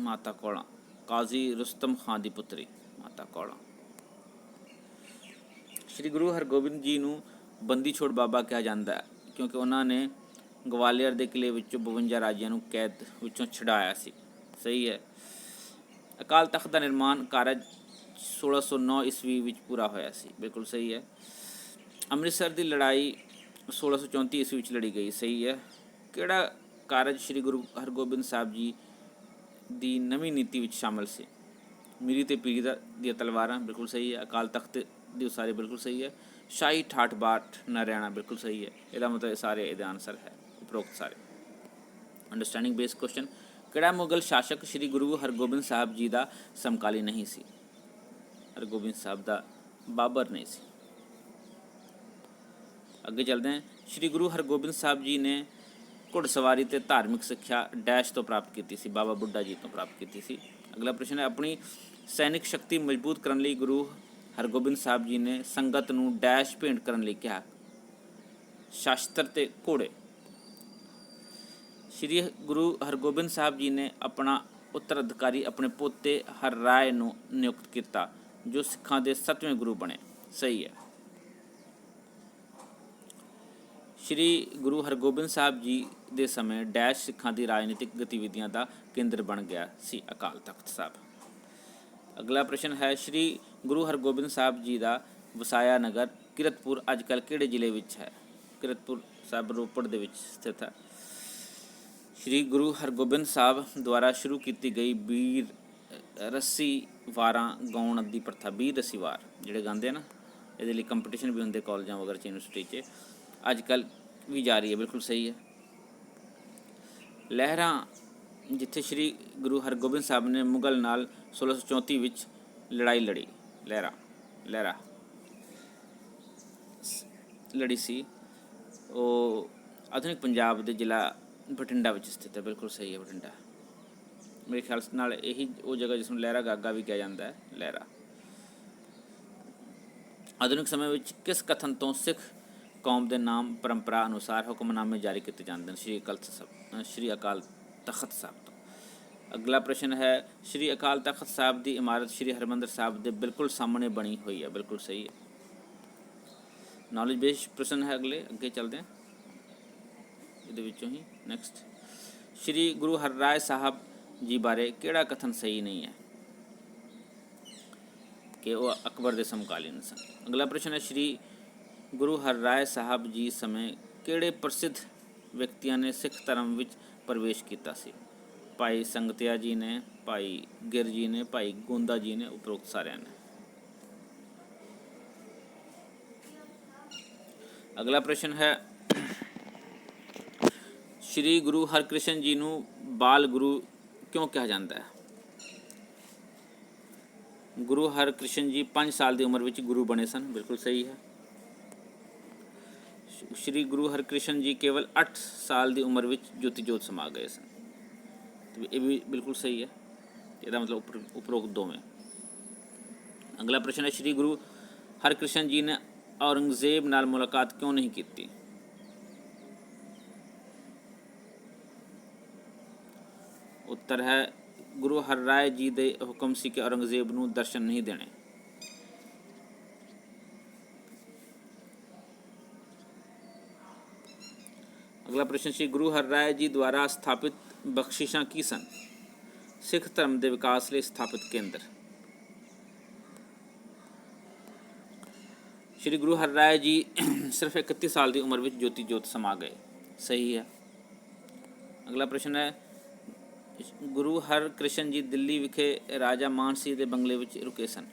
माता कौड़ा काजी रुस्तम खां दी पुत्री माता कौड़ा। श्री गुरु हरगोबिंद जी नूं बंदी छोड़ बाबा कहा जाता है क्योंकि उन्होंने ਗਵਾਲੀਅਰ ਦੇ ਕਿਲੇ ਵਿੱਚੋਂ 52 ਰਾਜਿਆਂ ਨੂੰ ਕੈਦ ਵਿੱਚੋਂ ਛੁਡਾਇਆ ਸੀ, ਸਹੀ ਹੈ। ਅਕਾਲ ਤਖਤ ਦਾ ਨਿਰਮਾਣ ਕਾਰਜ 1609 ਈਸਵੀ ਵਿੱਚ ਪੂਰਾ ਹੋਇਆ ਸੀ, ਬਿਲਕੁਲ ਸਹੀ ਹੈ। ਅੰਮ੍ਰਿਤਸਰ ਦੀ ਲੜਾਈ 1634 ਈਸਵੀ ਵਿੱਚ ਲੜੀ ਗਈ, ਸਹੀ ਹੈ। ਕਿਹੜਾ ਕਾਰਜ ਸ਼੍ਰੀ ਗੁਰੂ ਹਰਗੋਬਿੰਦ ਸਾਹਿਬ ਜੀ ਦੀ ਨਵੀਂ ਨੀਤੀ ਵਿੱਚ ਸ਼ਾਮਲ ਸੀ? ਮੀਰੀ ਤੇ ਪੀਰੀ ਦੀਆਂ ਤਲਵਾਰਾਂ, ਬਿਲਕੁਲ ਸਹੀ ਹੈ। ਅਕਾਲ ਤਖਤ ਦੀ ਉਸਾਰੀ, ਬਿਲਕੁਲ ਸਹੀ ਹੈ। ਸ਼ਾਹੀ ਠਾਠ ਬਾਠ ਨਾ ਰਹਿਣਾ, ਬਿਲਕੁਲ ਸਹੀ ਹੈ। ਇਹਦਾ ਮਤਲਬ ਸਾਰੇ ਇਹਦਾ ਆਨਸਰ ਹੈ ਉਪਰੋਕਤ ਸਾਰੇ। ਅੰਡਰਸਟੈਂਡਿੰਗ ਬੇਸਡ ਕੁਐਸਚਨ, ਕਿਹੜਾ ਮੁਗਲ ਸ਼ਾਸਕ ਸ਼੍ਰੀ ਗੁਰੂ ਹਰਗੋਬਿੰਦ ਸਾਹਿਬ ਜੀ ਦਾ ਸਮਕਾਲੀ ਨਹੀਂ ਸੀ? ਹਰਗੋਬਿੰਦ ਸਾਹਿਬ ਦਾ ਬਾਬਰ ਨਹੀਂ ਸੀ। ਅੱਗੇ ਚੱਲਦੇ ਹਾਂ। ਸ਼੍ਰੀ ਗੁਰੂ ਹਰਗੋਬਿੰਦ ਸਾਹਿਬ ਜੀ ਨੇ ਘੁੜਸਵਾਰੀ ਤੇ ਧਾਰਮਿਕ ਸਿੱਖਿਆ ਡੈਸ਼ ਤੋਂ ਪ੍ਰਾਪਤ ਕੀਤੀ ਸੀ? ਬਾਬਾ ਬੁੱਢਾ ਜੀ ਤੋਂ ਪ੍ਰਾਪਤ ਕੀਤੀ ਸੀ। ਅਗਲਾ ਪ੍ਰਸ਼ਨ ਹੈ, ਆਪਣੀ ਸੈਨਿਕ ਸ਼ਕਤੀ ਮਜ਼ਬੂਤ ਕਰਨ ਲਈ ਗੁਰੂ ਹਰਗੋਬਿੰਦ ਸਾਹਿਬ ਜੀ ਨੇ ਸੰਗਤ ਨੂੰ ਡੈਸ਼ ਭੇਂਟ ਕਰਨ ਲਈ ਕਿਹਾ? ਸ਼ਾਸਤਰ ਤੇ ਘੋੜੇ। ਸ਼੍ਰੀ ਗੁਰੂ ਹਰਗੋਬਿੰਦ ਸਾਹਿਬ ਜੀ ਨੇ ਆਪਣਾ ਉੱਤਰਾਧਿਕਾਰੀ ਆਪਣੇ ਪੋਤੇ ਹਰ ਰਾਏ ਨੂੰ ਨਿਯੁਕਤ ਕੀਤਾ ਜੋ ਸਿੱਖਾਂ ਦੇ 7ਵੇਂ ਗੁਰੂ ਬਣੇ, ਸਹੀ ਹੈ। ਸ਼੍ਰੀ ਗੁਰੂ ਹਰਗੋਬਿੰਦ ਸਾਹਿਬ ਜੀ ਦੇ ਸਮੇਂ ਡੈਸ਼ ਸਿੱਖਾਂ ਦੀ ਰਾਜਨੀਤਿਕ ਗਤੀਵਿਧੀਆਂ ਦਾ ਕੇਂਦਰ ਬਣ ਗਿਆ ਸੀ? ਅਕਾਲ ਤਖਤ ਸਾਹਿਬ। ਅਗਲਾ ਪ੍ਰਸ਼ਨ ਹੈ, ਸ਼੍ਰੀ ਗੁਰੂ ਹਰਗੋਬਿੰਦ ਸਾਹਿਬ ਜੀ ਦਾ ਵਸਾਇਆ ਨਗਰ ਕਿਰਤਪੁਰ ਅੱਜ ਕੱਲ੍ਹ ਕਿਹੜੇ ਜ਼ਿਲ੍ਹੇ ਵਿੱਚ ਹੈ? ਕਿਰਤਪੁਰ ਸਾਹਿਬ ਰੋਪੜ ਦੇ ਵਿੱਚ ਸਥਿਤ ਹੈ। ਸ਼੍ਰੀ ਗੁਰੂ ਹਰਗੋਬਿੰਦ ਸਾਹਿਬ ਦੁਆਰਾ ਸ਼ੁਰੂ ਕੀਤੀ ਗਈ ਵੀਰ ਰੱਸੀ ਵਾਰਾਂ ਗਾਉਣ ਦੀ ਪ੍ਰਥਾ, ਵੀਰ ਰੱਸੀ ਵਾਰ ਜਿਹੜੇ ਗਾਉਂਦੇ ਆ ਨਾ, ਇਹਦੇ ਲਈ ਕੰਪੀਟੀਸ਼ਨ ਵੀ ਹੁੰਦੇ ਕਾਲਜਾਂ ਵਗੈਰਾ 'ਚ, ਯੂਨੀਵਰਸਿਟੀ 'ਚ, ਅੱਜ ਕੱਲ੍ਹ ਵੀ ਜਾਰੀ ਹੈ, ਬਿਲਕੁਲ ਸਹੀ ਹੈ। ਲਹਿਰਾਂ, ਜਿੱਥੇ ਸ਼੍ਰੀ ਗੁਰੂ ਹਰਗੋਬਿੰਦ ਸਾਹਿਬ ਨੇ ਮੁਗਲ ਨਾਲ 1634 ਵਿੱਚ ਲੜਾਈ ਲੜੀ, ਲਹਿਰਾ ਲੜੀ ਸੀ, ਉਹ ਆਧੁਨਿਕ ਪੰਜਾਬ ਦੇ ਜ਼ਿਲ੍ਹਾ ਬਠਿੰਡਾ ਵਿੱਚ ਸਥਿਤ ਹੈ, ਬਿਲਕੁਲ ਸਹੀ ਹੈ ਬਠਿੰਡਾ। ਮੇਰੇ ਖਿਆਲ ਨਾਲ ਇਹੀ ਉਹ ਜਗ੍ਹਾ ਜਿਸ ਨੂੰ ਲਹਿਰਾ ਗਾਗਾ ਵੀ ਕਿਹਾ ਜਾਂਦਾ ਹੈ, ਲਹਿਰਾ। ਆਧੁਨਿਕ ਸਮੇਂ ਵਿੱਚ ਕਿਸ ਕਥਨ ਤੋਂ ਸਿੱਖ ਕੌਮ ਦੇ ਨਾਮ ਪਰੰਪਰਾ ਅਨੁਸਾਰ ਹੁਕਮਨਾਮੇ ਜਾਰੀ ਕੀਤੇ ਜਾਂਦੇ ਹਨ? ਸ਼੍ਰੀ ਅਕਾਲ ਤਖਤ ਸਾਹਿਬ ਤੋਂ। ਅਗਲਾ ਪ੍ਰਸ਼ਨ ਹੈ, ਸ਼੍ਰੀ ਅਕਾਲ ਤਖਤ ਸਾਹਿਬ ਦੀ ਇਮਾਰਤ ਸ਼੍ਰੀ ਹਰਿਮੰਦਰ ਸਾਹਿਬ ਦੇ ਬਿਲਕੁਲ ਸਾਹਮਣੇ ਬਣੀ ਹੋਈ ਹੈ, ਬਿਲਕੁਲ ਸਹੀ ਹੈ। ਨੌਲੇਜ ਬੇਸਡ ਪ੍ਰਸ਼ਨ ਹੈ ਅਗਲੇ, ਅੱਗੇ ਚੱਲਦੇ ਹਾਂ ਇਹਦੇ ਵਿੱਚੋਂ ਹੀ। ਨੈਕਸਟ, ਸ਼੍ਰੀ ਗੁਰੂ ਹਰਰਾਏ ਸਾਹਿਬ ਜੀ ਬਾਰੇ ਕਿਹੜਾ ਕਥਨ ਸਹੀ ਨਹੀਂ ਹੈ? ਕਿ ਉਹ ਅਕਬਰ ਦੇ ਸਮਕਾਲੀਨ ਸਨ। ਅਗਲਾ ਪ੍ਰਸ਼ਨ ਹੈ, ਸ਼੍ਰੀ ਗੁਰੂ ਹਰਿਰਾਏ ਸਾਹਿਬ ਜੀ ਸਮੇਂ ਕਿਹੜੇ ਪ੍ਰਸਿੱਧ ਵਿਅਕਤੀਆਂ ਨੇ ਸਿੱਖ ਧਰਮ ਵਿੱਚ ਪ੍ਰਵੇਸ਼ ਕੀਤਾ ਸੀ? ਭਾਈ ਸੰਗਤਿਆ ਜੀ ਨੇ, ਭਾਈ ਗਿਰ ਜੀ ਨੇ, ਭਾਈ ਗੋਂਦਾ ਜੀ ਨੇ, ਉਪਰੋਕਤ ਸਾਰਿਆਂ ਨੇ। ਅਗਲਾ ਪ੍ਰਸ਼ਨ ਹੈ, ਸ਼੍ਰੀ ਗੁਰੂ ਹਰਿਕ੍ਰਿਸ਼ਨ ਜੀ ਨੂੰ ਬਾਲ ਗੁਰੂ ਕਿਉਂ ਕਿਹਾ ਜਾਂਦਾ ਹੈ? ਗੁਰੂ ਹਰਿਕ੍ਰਿਸ਼ਨ ਜੀ 5 ਸਾਲ ਦੀ ਉਮਰ ਵਿੱਚ ਗੁਰੂ ਬਣੇ ਸਨ। ਬਿਲਕੁਲ ਸਹੀ ਹੈ। ਸ਼੍ਰੀ ਗੁਰੂ ਹਰਿਕ੍ਰਿਸ਼ਨ ਜੀ ਕੇਵਲ 8 ਸਾਲ ਦੀ ਉਮਰ ਵਿੱਚ ਜੋਤੀ ਜੋਤ ਸਮਾ ਗਏ ਸਨ। ਇਹ ਵੀ ਬਿਲਕੁਲ ਸਹੀ ਹੈ। ਇਹਦਾ ਮਤਲਬ ਉਪਰੋਕਤ ਦੋਵੇਂ। ਅਗਲਾ ਪ੍ਰਸ਼ਨ ਹੈ, ਸ਼੍ਰੀ ਗੁਰੂ ਹਰਿਕ੍ਰਿਸ਼ਨ ਜੀ ਨੇ ਔਰੰਗਜ਼ੇਬ ਨਾਲ ਮੁਲਾਕਾਤ ਕਿਉਂ ਨਹੀਂ ਕੀਤੀ? ਉੱਤਰ ਹੈ, ਗੁਰੂ ਹਰਿਰਾਏ ਜੀ ਦੇ ਹੁਕਮ ਸੀ ਕਿ ਔਰੰਗਜ਼ੇਬ ਨੂੰ ਦਰਸ਼ਨ ਨਹੀਂ ਦੇਣੇ। ਅਗਲਾ ਪ੍ਰਸ਼ਨ, ਸ਼੍ਰੀ ਗੁਰੂ ਹਰਿਰਾਏ ਜੀ ਦੁਆਰਾ ਸਥਾਪਿਤ ਬਖਸ਼ਿਸ਼ਾਂ ਕੀ ਸਨ? ਸਿੱਖ ਧਰਮ ਦੇ ਵਿਕਾਸ ਲਈ ਸਥਾਪਿਤ ਕੇਂਦਰ। ਸ਼੍ਰੀ ਗੁਰੂ ਹਰਿਰਾਏ ਜੀ ਸਿਰਫ 31 ਸਾਲ ਦੀ ਉਮਰ ਵਿੱਚ ਜੋਤੀ ਜੋਤ ਸਮਾ ਗਏ। ਸਹੀ ਹੈ। ਅਗਲਾ ਪ੍ਰਸ਼ਨ ਹੈ, ਗੁਰੂ ਹਰਿਕ੍ਰਿਸ਼ਨ ਜੀ ਦਿੱਲੀ ਵਿਖੇ ਰਾਜਾ ਮਾਨ ਸਿੰਘ ਦੇ ਬੰਗਲੇ ਵਿੱਚ ਰੁਕੇ ਸਨ।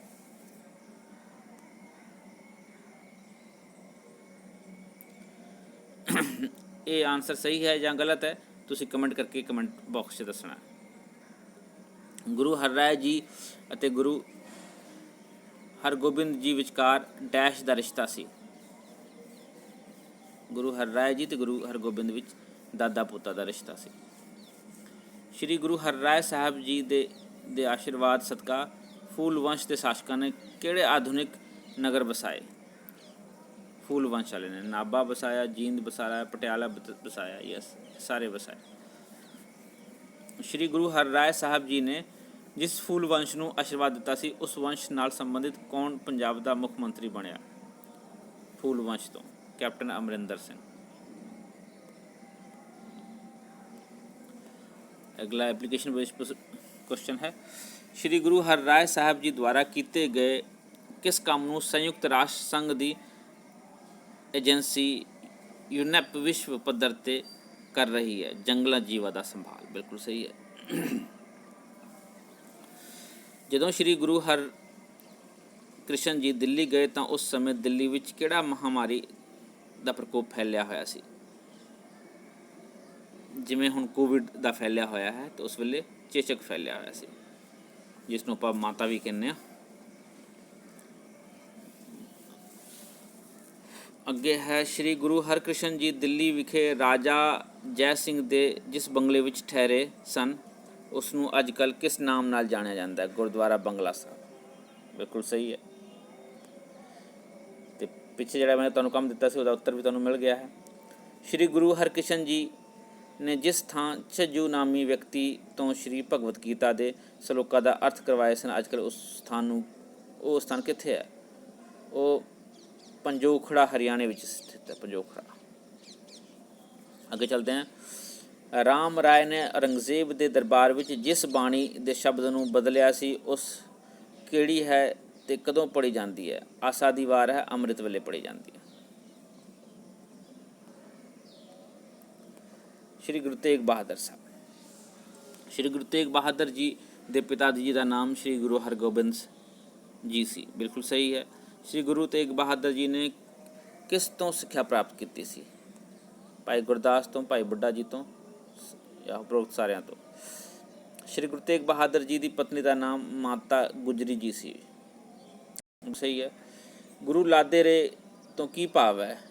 ਇਹ ਆਨਸਰ ਸਹੀ ਹੈ ਜਾਂ ਗਲਤ ਹੈ, ਤੁਸੀਂ ਕਮੈਂਟ ਕਰਕੇ ਕਮੈਂਟ ਬਾਕਸ 'ਚ ਦੱਸਣਾ। ਗੁਰੂ ਹਰਿਰਾਏ ਜੀ ਅਤੇ ਗੁਰੂ ਹਰਗੋਬਿੰਦ ਜੀ ਵਿਚਕਾਰ ਡੈਸ਼ ਦਾ ਰਿਸ਼ਤਾ ਸੀ। ਗੁਰੂ ਹਰਿਰਾਏ ਜੀ ਤੇ ਗੁਰੂ ਹਰਗੋਬਿੰਦ ਵਿੱਚ ਦਾਦਾ ਪੋਤਾ ਦਾ ਰਿਸ਼ਤਾ ਸੀ। ਸ਼੍ਰੀ ਗੁਰੂ ਹਰਿਰਾਏ ਸਾਹਿਬ ਜੀ ਦੇ ਆਸ਼ੀਰਵਾਦ ਸਦਕਾ ਫੂਲ ਵੰਸ਼ ਦੇ ਸ਼ਾਸਕਾਂ ਨੇ ਕਿਹੜੇ ਆਧੁਨਿਕ ਨਗਰ ਵਸਾਏ? ਫੂਲ ਵੰਸ਼ ਵਾਲੇ ਨੇ ਨਾਭਾ ਵਸਾਇਆ, ਜੀਂਦ ਵਸਾਇਆ, ਪਟਿਆਲਾ ਵਸਾਇਆ। ਯਸ, ਸਾਰੇ ਵਸਾਏ। ਸ਼੍ਰੀ ਗੁਰੂ ਹਰਿਰਾਏ ਸਾਹਿਬ ਜੀ ਨੇ ਜਿਸ ਫੂਲ ਵੰਸ਼ ਨੂੰ ਆਸ਼ੀਰਵਾਦ ਦਿੱਤਾ ਸੀ, ਉਸ ਵੰਸ਼ ਨਾਲ ਸੰਬੰਧਿਤ ਕੌਣ ਪੰਜਾਬ ਦਾ ਮੁੱਖ ਮੰਤਰੀ ਬਣਿਆ? ਫੂਲ ਵੰਸ਼ ਤੋਂ ਕੈਪਟਨ ਅਮਰਿੰਦਰ ਸਿੰਘ। ਅਗਲਾ ਐਪਲੀਕੇਸ਼ਨ ਬੇਸਡ ਕੁਐਸਚਨ ਹੈ, ਸ਼੍ਰੀ ਗੁਰੂ ਹਰਿਰਾਏ ਸਾਹਿਬ ਜੀ ਦੁਆਰਾ ਕੀਤੇ ਗਏ ਕਿਸ ਕੰਮ ਨੂੰ ਸੰਯੁਕਤ ਰਾਸ਼ਟਰ ਸੰਘ ਦੀ ਏਜੰਸੀ ਯੂਨੈਪ ਵਿਸ਼ਵ ਪੱਧਰ 'ਤੇ ਕਰ ਰਹੀ ਹੈ? ਜੰਗਲਾਂ ਜੀਵਾਂ ਦਾ ਸੰਭਾਲ। ਬਿਲਕੁਲ ਸਹੀ ਹੈ। ਜਦੋਂ ਸ਼੍ਰੀ ਗੁਰੂ ਹਰਿਕ੍ਰਿਸ਼ਨ ਜੀ ਦਿੱਲੀ ਗਏ ਤਾਂ ਉਸ ਸਮੇਂ ਦਿੱਲੀ ਵਿੱਚ ਕਿਹੜਾ ਮਹਾਂਮਾਰੀ ਦਾ ਪ੍ਰਕੋਪ ਫੈਲਿਆ ਹੋਇਆ ਸੀ? ਜਿਵੇਂ ਹੁਣ ਕੋਵਿਡ ਦਾ ਫੈਲਿਆ ਹੋਇਆ ਹੈ, ਤਾਂ ਉਸ ਵੇਲੇ ਚੇਚਕ ਫੈਲਿਆ ਹੋਇਆ ਸੀ, ਜਿਸ ਨੂੰ ਆਪਾਂ ਮਾਤਾ ਵੀ ਕਹਿੰਦੇ ਹਾਂ। ਅੱਗੇ ਹੈ, ਸ਼੍ਰੀ ਗੁਰੂ ਹਰਿਕ੍ਰਿਸ਼ਨ ਜੀ ਦਿੱਲੀ ਵਿਖੇ ਰਾਜਾ ਜੈ ਸਿੰਘ ਦੇ ਜਿਸ ਬੰਗਲੇ ਵਿੱਚ ਠਹਿਰੇ ਸਨ, ਉਸ ਨੂੰ ਅੱਜ ਕੱਲ੍ਹ ਕਿਸ ਨਾਮ ਨਾਲ ਜਾਣਿਆ ਜਾਂਦਾ ਹੈ? ਗੁਰਦੁਆਰਾ ਬੰਗਲਾ ਸਾਹਿਬ। ਬਿਲਕੁਲ ਸਹੀ ਹੈ। ਅਤੇ ਪਿੱਛੇ ਜਿਹੜਾ ਮੈਂ ਤੁਹਾਨੂੰ ਕੰਮ ਦਿੱਤਾ ਸੀ, ਉਹਦਾ ਉੱਤਰ ਵੀ ਤੁਹਾਨੂੰ ਮਿਲ ਗਿਆ ਹੈ। ਸ਼੍ਰੀ ਗੁਰੂ ਹਰਿਕ੍ਰਿਸ਼ਨ ਜੀ ਨੇ ਜਿਸ ਥਾਂ ਝੱਜੂ ਨਾਮੀ ਵਿਅਕਤੀ ਤੋਂ ਸ਼੍ਰੀ ਭਗਵਤ ਗੀਤਾ ਦੇ ਸਲੋਕਾਂ ਦਾ ਅਰਥ ਕਰਵਾਏ ਸਨ, ਅੱਜ ਕੱਲ੍ਹ ਉਹ ਸਥਾਨ ਕਿੱਥੇ ਹੈ? ਉਹ ਪੰਜੋਖੜਾ ਹਰਿਆਣੇ ਵਿੱਚ ਸਥਿਤ ਹੈ। ਪੰਜੋਖੜਾ। ਅੱਗੇ ਚੱਲਦੇ ਹਾਂ। ਰਾਮ ਰਾਏ ਨੇ ਔਰੰਗਜ਼ੇਬ ਦੇ ਦਰਬਾਰ ਵਿੱਚ ਜਿਸ ਬਾਣੀ ਦੇ ਸ਼ਬਦ ਨੂੰ ਬਦਲਿਆ ਸੀ, ਉਸ ਕਿਹੜੀ ਹੈ ਅਤੇ ਕਦੋਂ ਪੜ੍ਹੀ ਜਾਂਦੀ ਹੈ? ਆਸਾ ਦੀ ਵਾਰ ਹੈ, ਅੰਮ੍ਰਿਤ ਵੇਲੇ ਪੜ੍ਹੀ ਜਾਂਦੀ ਹੈ। ਸ਼੍ਰੀ ਗੁਰੂ ਤੇਗ ਬਹਾਦਰ ਸਾਹਿਬ। ਸ਼੍ਰੀ ਗੁਰੂ ਤੇਗ ਬਹਾਦਰ ਜੀ ਦੇ ਪਿਤਾ ਜੀ ਦਾ ਨਾਮ ਸ਼੍ਰੀ ਗੁਰੂ ਹਰਗੋਬਿੰਦ ਜੀ ਸੀ। ਬਿਲਕੁਲ ਸਹੀ ਹੈ। ਸ਼੍ਰੀ ਗੁਰੂ ਤੇਗ ਬਹਾਦਰ ਜੀ ਨੇ ਕਿਸ ਤੋਂ ਸਿੱਖਿਆ ਪ੍ਰਾਪਤ ਕੀਤੀ ਸੀ? ਭਾਈ ਗੁਰਦਾਸ ਤੋਂ, ਭਾਈ ਬੁੱਢਾ ਜੀ ਤੋਂ, ਜਾਂ ਉਪਰੋਕਤ ਸਾਰਿਆਂ ਤੋਂ। ਸ਼੍ਰੀ ਗੁਰੂ ਤੇਗ ਬਹਾਦਰ ਜੀ ਦੀ ਪਤਨੀ ਦਾ ਨਾਮ ਮਾਤਾ ਗੁਜਰੀ ਜੀ ਸੀ। ਸਹੀ ਹੈ। ਗੁਰੂ ਲਾਦੇ ਰੇ ਤੋਂ ਕੀ ਭਾਵ ਹੈ?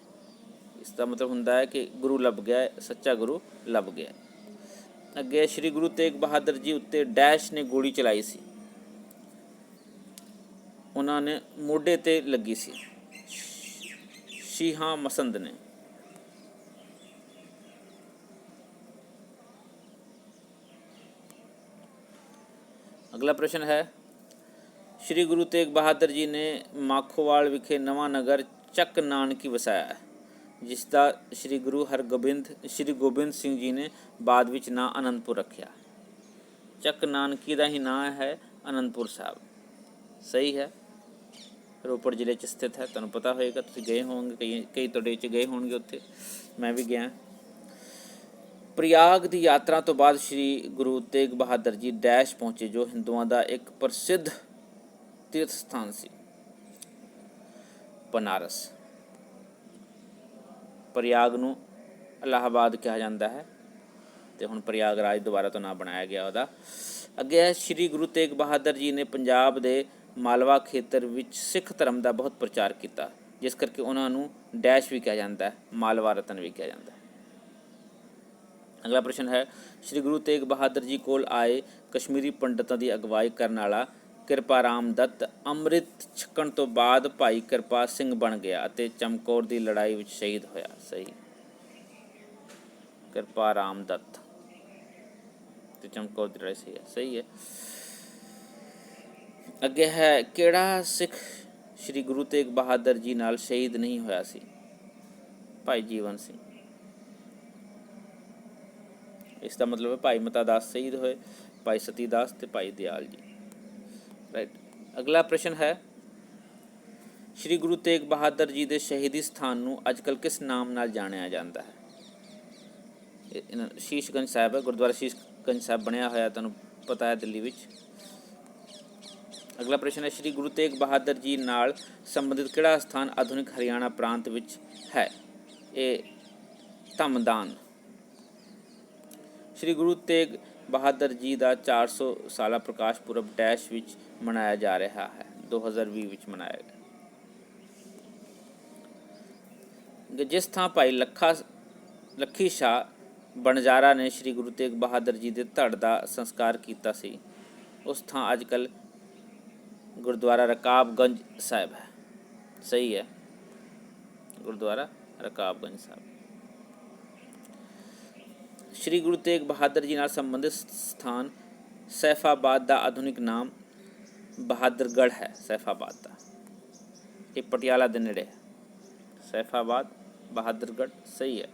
ਇਸ ਦਾ ਮਤਲਬ ਹੁੰਦਾ ਹੈ ਕਿ ਗੁਰੂ ਲੱਭ ਗਿਆ, ਸੱਚਾ ਗੁਰੂ ਲੱਭ ਗਿਆ। ਅੱਗੇ, ਸ਼੍ਰੀ ਗੁਰੂ ਤੇਗ ਬਹਾਦਰ ਜੀ ਉੱਤੇ ਡੈਸ਼ ਨੇ ਗੋਲੀ ਚਲਾਈ ਸੀ? ਉਹਨਾਂ ਨੇ ਮੋਢੇ 'ਤੇ ਲੱਗੀ ਸੀ। ਸ਼ੀਹਾਂ ਮਸੰਦ ਨੇ। ਅਗਲਾ ਪ੍ਰਸ਼ਨ ਹੈ, ਸ਼੍ਰੀ ਗੁਰੂ ਤੇਗ ਬਹਾਦਰ ਜੀ ਨੇ ਮਾਖੋਵਾਲ ਵਿਖੇ ਨਵਾਂ ਨਗਰ ਚੱਕ ਨਾਨਕੀ ਵਸਾਇਆ ਹੈ, ਜਿਸ ਦਾ ਸ਼੍ਰੀ ਗੋਬਿੰਦ ਸਿੰਘ ਜੀ ਨੇ ਬਾਅਦ ਵਿੱਚ ਨਾਂ ਅਨੰਦਪੁਰ ਰੱਖਿਆ। ਚੱਕ ਨਾਨਕੀ ਦਾ ਹੀ ਨਾਂ ਹੈ ਅਨੰਦਪੁਰ ਸਾਹਿਬ। ਸਹੀ ਹੈ। ਰੋਪੜ ਜ਼ਿਲ੍ਹੇ 'ਚ ਸਥਿਤ ਹੈ। ਤੁਹਾਨੂੰ ਪਤਾ ਹੋਏਗਾ, ਤੁਸੀਂ ਗਏ ਹੋਵੋਗੇ, ਕਈ ਤੁਹਾਡੇ 'ਚ ਗਏ ਹੋਣਗੇ ਉੱਥੇ, ਮੈਂ ਵੀ ਗਿਆ। ਪ੍ਰਯਾਗ ਦੀ ਯਾਤਰਾ ਤੋਂ ਬਾਅਦ ਸ਼੍ਰੀ ਗੁਰੂ ਤੇਗ ਬਹਾਦਰ ਜੀ ਡੈਸ਼ ਪਹੁੰਚੇ, ਜੋ ਹਿੰਦੂਆਂ ਦਾ ਇੱਕ ਪ੍ਰਸਿੱਧ ਤੀਰਥ ਸਥਾਨ ਸੀ, ਬਨਾਰਸ। ਪ੍ਰਯਾਗ ਨੂੰ ਇਲਾਹਾਬਾਦ ਕਿਹਾ ਜਾਂਦਾ ਹੈ ਅਤੇ ਹੁਣ ਪ੍ਰਯਾਗਰਾਜ ਦੁਬਾਰਾ ਤੋਂ ਨਾਂ ਬਣਾਇਆ ਗਿਆ ਉਹਦਾ। ਅੱਗੇ ਹੈ, ਸ਼੍ਰੀ ਗੁਰੂ ਤੇਗ ਬਹਾਦਰ ਜੀ ਨੇ ਪੰਜਾਬ ਦੇ ਮਾਲਵਾ ਖੇਤਰ ਵਿੱਚ ਸਿੱਖ ਧਰਮ ਦਾ ਬਹੁਤ ਪ੍ਰਚਾਰ ਕੀਤਾ, ਜਿਸ ਕਰਕੇ ਉਹਨਾਂ ਨੂੰ ਡੈਸ਼ ਵੀ ਕਿਹਾ ਜਾਂਦਾ ਹੈ, ਮਾਲਵਾ ਰਤਨ ਵੀ ਕਿਹਾ ਜਾਂਦਾ ਹੈ। ਅਗਲਾ ਪ੍ਰਸ਼ਨ ਹੈ, ਸ਼੍ਰੀ ਗੁਰੂ ਤੇਗ ਬਹਾਦਰ ਜੀ ਕੋਲ ਆਏ ਕਸ਼ਮੀਰੀ ਪੰਡਤਾਂ ਦੀ ਅਗਵਾਈ ਕਰਨ ਵਾਲਾ ਕਿਰਪਾ ਰਾਮ ਦੱਤ ਅੰਮ੍ਰਿਤ ਛਕਣ ਤੋਂ ਬਾਅਦ ਭਾਈ ਕਿਰਪਾ ਸਿੰਘ ਬਣ ਗਿਆ ਅਤੇ ਚਮਕੌਰ ਦੀ ਲੜਾਈ ਵਿੱਚ ਸ਼ਹੀਦ ਹੋਇਆ। ਸਹੀ, ਕਿਰਪਾ ਰਾਮ ਦੱਤ ਤੇ ਚਮਕੌਰ ਦੀ ਲੜਾਈ ਸਹੀ ਹੈ। ਅੱਗੇ ਹੈ, ਕਿਹੜਾ ਸਿੱਖ ਸ਼੍ਰੀ ਗੁਰੂ ਤੇਗ ਬਹਾਦਰ ਜੀ ਨਾਲ ਸ਼ਹੀਦ ਨਹੀਂ ਹੋਇਆ ਸੀ? ਭਾਈ ਜੀਵਨ ਸਿੰਘ। ਇਸ ਦਾ ਮਤਲਬ ਹੈ ਭਾਈ ਮਤਾ ਦਾਸ ਸ਼ਹੀਦ ਹੋਏ, ਭਾਈ ਸਤੀ ਦਾਸ ਤੇ ਭਾਈ ਦਿਆਲ ਜੀ। ਰਾਈਟ। ਅਗਲਾ ਪ੍ਰਸ਼ਨ ਹੈ, ਸ਼੍ਰੀ ਗੁਰੂ ਤੇਗ ਬਹਾਦਰ ਜੀ ਦੇ ਸ਼ਹੀਦੀ ਸਥਾਨ ਨੂੰ ਅੱਜ ਕੱਲ੍ਹ ਕਿਸ ਨਾਮ ਨਾਲ ਜਾਣਿਆ ਜਾਂਦਾ ਹੈ? ਸ਼ੀਸ਼ਗੰਜ ਸਾਹਿਬ ਹੈ, ਗੁਰਦੁਆਰਾ ਸ਼ੀਸ਼ਗੰਜ ਸਾਹਿਬ ਬਣਿਆ ਹੋਇਆ, ਤੁਹਾਨੂੰ ਪਤਾ ਹੈ, ਦਿੱਲੀ ਵਿੱਚ। ਅਗਲਾ ਪ੍ਰਸ਼ਨ ਹੈ, ਸ਼੍ਰੀ ਗੁਰੂ ਤੇਗ ਬਹਾਦਰ ਜੀ ਨਾਲ ਸੰਬੰਧਿਤ ਕਿਹੜਾ ਸਥਾਨ ਆਧੁਨਿਕ ਹਰਿਆਣਾ ਪ੍ਰਾਂਤ ਵਿੱਚ ਹੈ? ਇਹ ਧਮਦਾਨ। ਸ਼੍ਰੀ ਗੁਰੂ ਤੇਗ ਬਹਾਦਰ ਜੀ ਦਾ 400 ਸਾਲਾ ਪ੍ਰਕਾਸ਼ ਪੁਰਬ ਡੈਸ਼ ਵਿੱਚ ਮਨਾਇਆ ਜਾ ਰਿਹਾ ਹੈ? 2020 ਵਿੱਚ ਮਨਾਇਆ ਗਿਆ। ਜਿਸ ਥਾਂ ਭਾਈ ਲੱਖੀ ਸ਼ਾਹ ਬਣਜਾਰਾ ਨੇ ਸ਼੍ਰੀ ਗੁਰੂ ਤੇਗ ਬਹਾਦਰ ਜੀ ਦੇ ਧੜ ਦਾ ਸੰਸਕਾਰ ਕੀਤਾ ਸੀ, ਉਸ ਥਾਂ ਅੱਜ ਕੱਲ੍ਹ ਗੁਰਦੁਆਰਾ ਰਕਾਬਗੰਜ ਸਾਹਿਬ ਹੈ। ਸਹੀ ਹੈ, ਗੁਰਦੁਆਰਾ ਰਕਾਬਗੰਜ ਸਾਹਿਬ। ਸ਼੍ਰੀ ਗੁਰੂ ਤੇਗ ਬਹਾਦਰ ਜੀ ਨਾਲ ਸੰਬੰਧਿਤ ਸਥਾਨ ਸੈਫਾਬਾਦ ਦਾ ਆਧੁਨਿਕ ਨਾਮ ਬਹਾਦਰਗੜ੍ਹ ਹੈ। ਸੈਫਾਬਾਦ ਦਾ, ਇਹ ਪਟਿਆਲਾ ਦੇ ਨੇੜੇ ਹੈ। ਸੈਫਾਬਾਦ, ਬਹਾਦਰਗੜ੍ਹ, ਸਹੀ ਹੈ।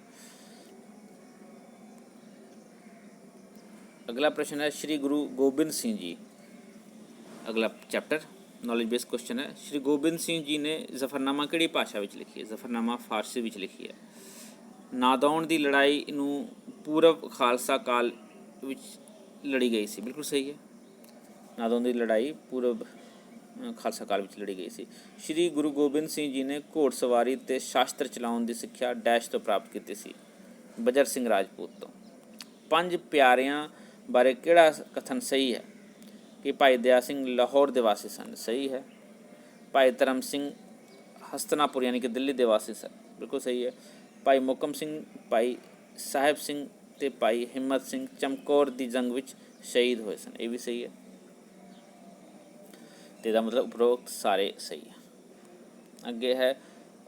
ਅਗਲਾ ਪ੍ਰਸ਼ਨ ਹੈ, ਸ਼੍ਰੀ ਗੁਰੂ ਗੋਬਿੰਦ ਸਿੰਘ ਜੀ, ਅਗਲਾ ਚੈਪਟਰ ਨੌਲੇਜ ਬੇਸ ਕੁਐਸਚਨ ਹੈ। ਸ਼੍ਰੀ ਗੋਬਿੰਦ ਸਿੰਘ ਜੀ ਨੇ ਜ਼ਫਰਨਾਮਾ ਕਿਹੜੀ ਭਾਸ਼ਾ ਵਿੱਚ ਲਿਖੀ ਹੈ? ਜ਼ਫਰਨਾਮਾ ਫਾਰਸੀ ਵਿੱਚ ਲਿਖੀ ਹੈ। ਨਾਦੌਣ ਦੀ ਲੜਾਈ ਨੂੰ ਪੂਰਬ ਖਾਲਸਾ ਕਾਲ ਵਿੱਚ ਲੜੀ ਗਈ ਸੀ? ਬਿਲਕੁਲ ਸਹੀ ਹੈ, ਨਾਦੌਣ ਦੀ ਲੜਾਈ ਪੂਰਬ ਖਾਲਸਾ ਕਾਲ ਵਿੱਚ ਲੜੀ ਗਈ ਸੀ। ਸ਼੍ਰੀ ਗੁਰੂ ਗੋਬਿੰਦ ਸਿੰਘ ਜੀ ਨੇ ਘੋੜਸਵਾਰੀ ਅਤੇ ਸ਼ਾਸਤਰ ਚਲਾਉਣ ਦੀ ਸਿੱਖਿਆ ਡੈਸ਼ ਤੋਂ ਪ੍ਰਾਪਤ ਕੀਤੀ ਸੀ? ਬਜਰ ਸਿੰਘ ਰਾਜਪੂਤ ਤੋਂ। ਪੰਜ ਪਿਆਰਿਆਂ ਬਾਰੇ ਕਿਹੜਾ ਕਥਨ ਸਹੀ ਹੈ? ਕਿ ਭਾਈ ਦਇਆ ਸਿੰਘ ਲਾਹੌਰ ਦੇ ਵਾਸੀ ਸਨ? ਸਹੀ ਹੈ। ਭਾਈ ਧਰਮ ਸਿੰਘ ਹਸਤਨਾਪੁਰ ਯਾਨੀ ਕਿ ਦਿੱਲੀ ਦੇ ਵਾਸੀ ਸਨ? ਬਿਲਕੁਲ ਸਹੀ ਹੈ। ਭਾਈ ਮੋਹਕਮ ਸਿੰਘ, ਭਾਈ ਸਾਹਿਬ ਸਿੰਘ ਅਤੇ ਭਾਈ ਹਿੰਮਤ ਸਿੰਘ ਚਮਕੌਰ ਦੀ ਜੰਗ ਵਿੱਚ ਸ਼ਹੀਦ ਹੋਏ ਸਨ? ਇਹ ਵੀ ਸਹੀ ਹੈ। ਤੇ ਇਹਦਾ ਮਤਲਬ ਉਪਰੋਕਤ ਸਾਰੇ ਸਹੀ ਹੈ। ਅੱਗੇ ਹੈ,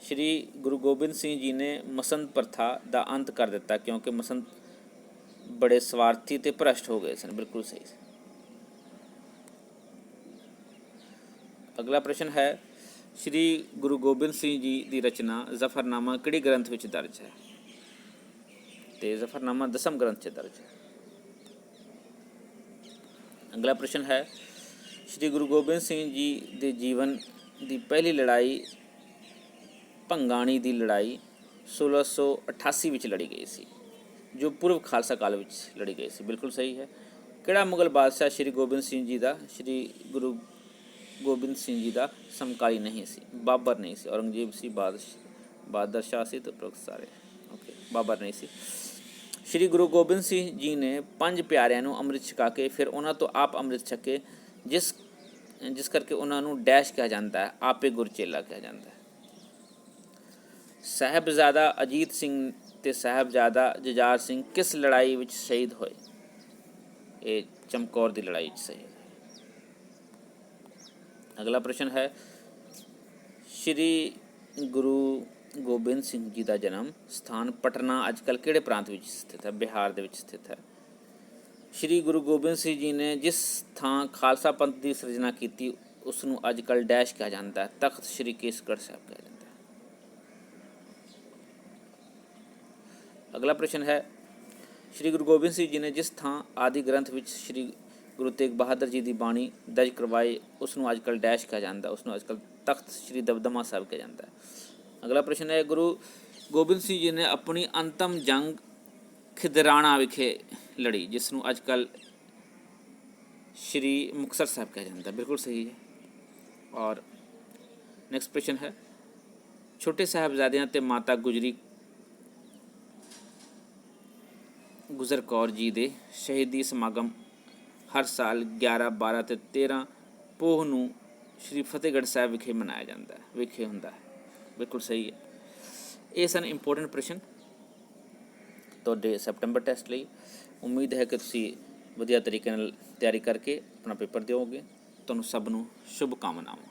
ਸ਼੍ਰੀ ਗੁਰੂ ਗੋਬਿੰਦ ਸਿੰਘ ਜੀ ਨੇ ਮਸੰਦ ਪ੍ਰਥਾ ਦਾ ਅੰਤ ਕਰ ਦਿੱਤਾ ਕਿਉਂਕਿ ਮਸੰਦ ਬੜੇ ਸਵਾਰਥੀ ਅਤੇ ਭ੍ਰਸ਼ਟ ਹੋ ਗਏ ਸਨ? ਬਿਲਕੁਲ ਸਹੀ। ਅਗਲਾ ਪ੍ਰਸ਼ਨ ਹੈ, ਸ਼੍ਰੀ ਗੁਰੂ ਗੋਬਿੰਦ ਸਿੰਘ ਜੀ ਦੀ ਰਚਨਾ ਜ਼ਫਰਨਾਮਾ ਕਿਹੜੇ ਗ੍ਰੰਥ ਵਿੱਚ ਦਰਜ ਹੈ? ਤੇ ਜ਼ਫਰਨਾਮਾ ਦਸਮ ਗ੍ਰੰਥ 'ਚ ਦਰਜ ਹੈ। ਅਗਲਾ ਪ੍ਰਸ਼ਨ ਹੈ, ਸ਼੍ਰੀ ਗੁਰੂ ਗੋਬਿੰਦ ਸਿੰਘ ਜੀ ਦੇ ਜੀਵਨ ਦੀ ਪਹਿਲੀ ਲੜਾਈ ਭੰਗਾਣੀ ਦੀ ਲੜਾਈ 1688 ਵਿੱਚ ਲੜੀ ਗਈ ਸੀ, ਜੋ ਪੂਰਵ ਖਾਲਸਾ ਕਾਲ ਵਿੱਚ ਲੜੀ ਗਈ ਸੀ? ਬਿਲਕੁਲ ਸਹੀ ਹੈ। ਕਿਹੜਾ ਮੁਗਲ ਬਾਦਸ਼ਾਹ ਸ਼੍ਰੀ ਗੋਬਿੰਦ ਸਿੰਘ ਜੀ ਦਾ ਸ਼੍ਰੀ ਗੁਰੂ ਗੋਬਿੰਦ ਸਿੰਘ ਜੀ ਦਾ ਸਮਕਾਲੀ ਨਹੀਂ ਸੀ? ਬਾਬਰ ਨਹੀਂ ਸੀ, ਔਰੰਗਜ਼ੇਬ ਸੀ, ਬਹਾਦਰ ਸ਼ਾਹ ਸੀ, ਤੇ ਉਪਰੋਕਤ ਸਾਰੇ ਓਕੇ, ਬਾਬਰ ਨਹੀਂ ਸੀ। ਸ਼੍ਰੀ ਗੁਰੂ ਗੋਬਿੰਦ ਸਿੰਘ ਜੀ ਨੇ ਪੰਜ ਪਿਆਰਿਆਂ ਨੂੰ ਅੰਮ੍ਰਿਤ ਛਕਾ ਕੇ ਫਿਰ ਉਹਨਾਂ ਤੋਂ ਆਪ ਅੰਮ੍ਰਿਤ ਛਕੇ, ਜਿਸ ਕਰਕੇ ਉਹਨਾਂ ਨੂੰ ਡੈਸ਼ ਕਿਹਾ ਜਾਂਦਾ ਹੈ, ਆਪੇ ਗੁਰਚੇਲਾ ਕਿਹਾ ਜਾਂਦਾ ਹੈ। ਸਾਹਿਬਜ਼ਾਦਾ ਅਜੀਤ ਸਿੰਘ ਤੇ ਸਾਹਿਬਜ਼ਾਦਾ ਜੁਝਾਰ ਸਿੰਘ ਕਿਸ ਲੜਾਈ ਵਿੱਚ ਸ਼ਹੀਦ ਹੋਏ? ਇਹ ਚਮਕੌਰ ਦੀ ਲੜਾਈ ਵਿੱਚ ਸ਼ਹੀਦ। ਅਗਲਾ ਪ੍ਰਸ਼ਨ ਹੈ, ਸ਼੍ਰੀ ਗੁਰੂ ਗੋਬਿੰਦ ਸਿੰਘ ਜੀ ਦਾ ਜਨਮ ਸਥਾਨ ਪਟਨਾ ਅੱਜ ਕੱਲ੍ਹ ਕਿਹੜੇ ਪ੍ਰਾਂਤ ਵਿੱਚ ਸਥਿਤ ਹੈ? ਬਿਹਾਰ ਦੇ ਵਿੱਚ ਸਥਿਤ ਹੈ। ਸ਼੍ਰੀ ਗੁਰੂ ਗੋਬਿੰਦ ਸਿੰਘ ਜੀ ਨੇ ਜਿਸ ਥਾਂ ਖਾਲਸਾ ਪੰਥ ਦੀ ਸਿਰਜਣਾ ਕੀਤੀ ਉਸ ਨੂੰ ਅੱਜ ਕੱਲ੍ਹ ਡੈਸ਼ ਕਿਹਾ ਜਾਂਦਾ ਹੈ? ਤਖਤ ਸ਼੍ਰੀ ਕੇਸਗੜ੍ਹ ਸਾਹਿਬ ਕਿਹਾ ਜਾਂਦਾ ਹੈ। ਅਗਲਾ ਪ੍ਰਸ਼ਨ ਹੈ, ਸ਼੍ਰੀ ਗੁਰੂ ਗੋਬਿੰਦ ਸਿੰਘ ਜੀ ਨੇ ਜਿਸ ਥਾਂ ਆਦਿ ਗ੍ਰੰਥ ਵਿੱਚ ਸ਼੍ਰੀ ਗੁਰੂ ਤੇਗ ਬਹਾਦਰ ਜੀ ਦੀ ਬਾਣੀ ਦਰਜ ਕਰਵਾਈ ਉਸ ਨੂੰ ਅੱਜ ਕੱਲ੍ਹ ਡੈਸ਼ ਕਿਹਾ ਜਾਂਦਾ, ਉਸ ਨੂੰ ਅੱਜ ਕੱਲ੍ਹ ਤਖਤ ਸ੍ਰੀ ਦਮਦਮਾ ਸਾਹਿਬ ਕਿਹਾ ਜਾਂਦਾ ਹੈ। ਅਗਲਾ ਪ੍ਰਸ਼ਨ ਹੈ, ਗੁਰੂ ਗੋਬਿੰਦ ਸਿੰਘ ਜੀ ਨੇ ਆਪਣੀ ਅੰਤਮ ਜੰਗ ਖਿਦਰਾਣਾ ਵਿਖੇ ਲੜੀ, ਜਿਸ ਨੂੰ ਅੱਜ ਕੱਲ੍ਹ ਸ਼੍ਰੀ ਮੁਕਤਸਰ ਸਾਹਿਬ ਕਿਹਾ ਜਾਂਦਾ। ਬਿਲਕੁਲ ਸਹੀ ਹੈ। ਔਰ ਨੈਕਸਟ ਪ੍ਰਸ਼ਨ ਹੈ, ਛੋਟੇ ਸਾਹਿਬਜ਼ਾਦਿਆਂ ਤੇ ਮਾਤਾ ਗੁਜਰ ਕੌਰ ਜੀ ਦੇ ਸ਼ਹੀਦੀ ਸਮਾਗਮ ਹਰ ਸਾਲ 11, 12 ਤੇ 13 ਪੋਹ ਨੂੰ ਸ਼੍ਰੀ ਫਤਿਹਗੜ੍ਹ ਸਾਹਿਬ ਵਿਖੇ ਮਨਾਇਆ ਜਾਂਦਾ ਹੈ, ਵਿਖੇ ਹੁੰਦਾ ਹੈ। ਬਿਲਕੁਲ ਸਹੀ ਹੈ। ਇਹ ਸਨ ਇੰਪੋਰਟੈਂਟ ਪ੍ਰਸ਼ਨ ਤੁਹਾਡੇ ਸੈਪਟੈਂਬਰ ਟੈਸਟ ਲਈ। ਉਮੀਦ ਹੈ ਕਿ ਤੁਸੀਂ ਵਧੀਆ ਤਰੀਕੇ ਨਾਲ ਤਿਆਰੀ ਕਰਕੇ ਆਪਣਾ ਪੇਪਰ ਦਿਓਗੇ। ਤੁਹਾਨੂੰ ਸਭ ਨੂੰ ਸ਼ੁਭ ਕਾਮਨਾਵਾਂ।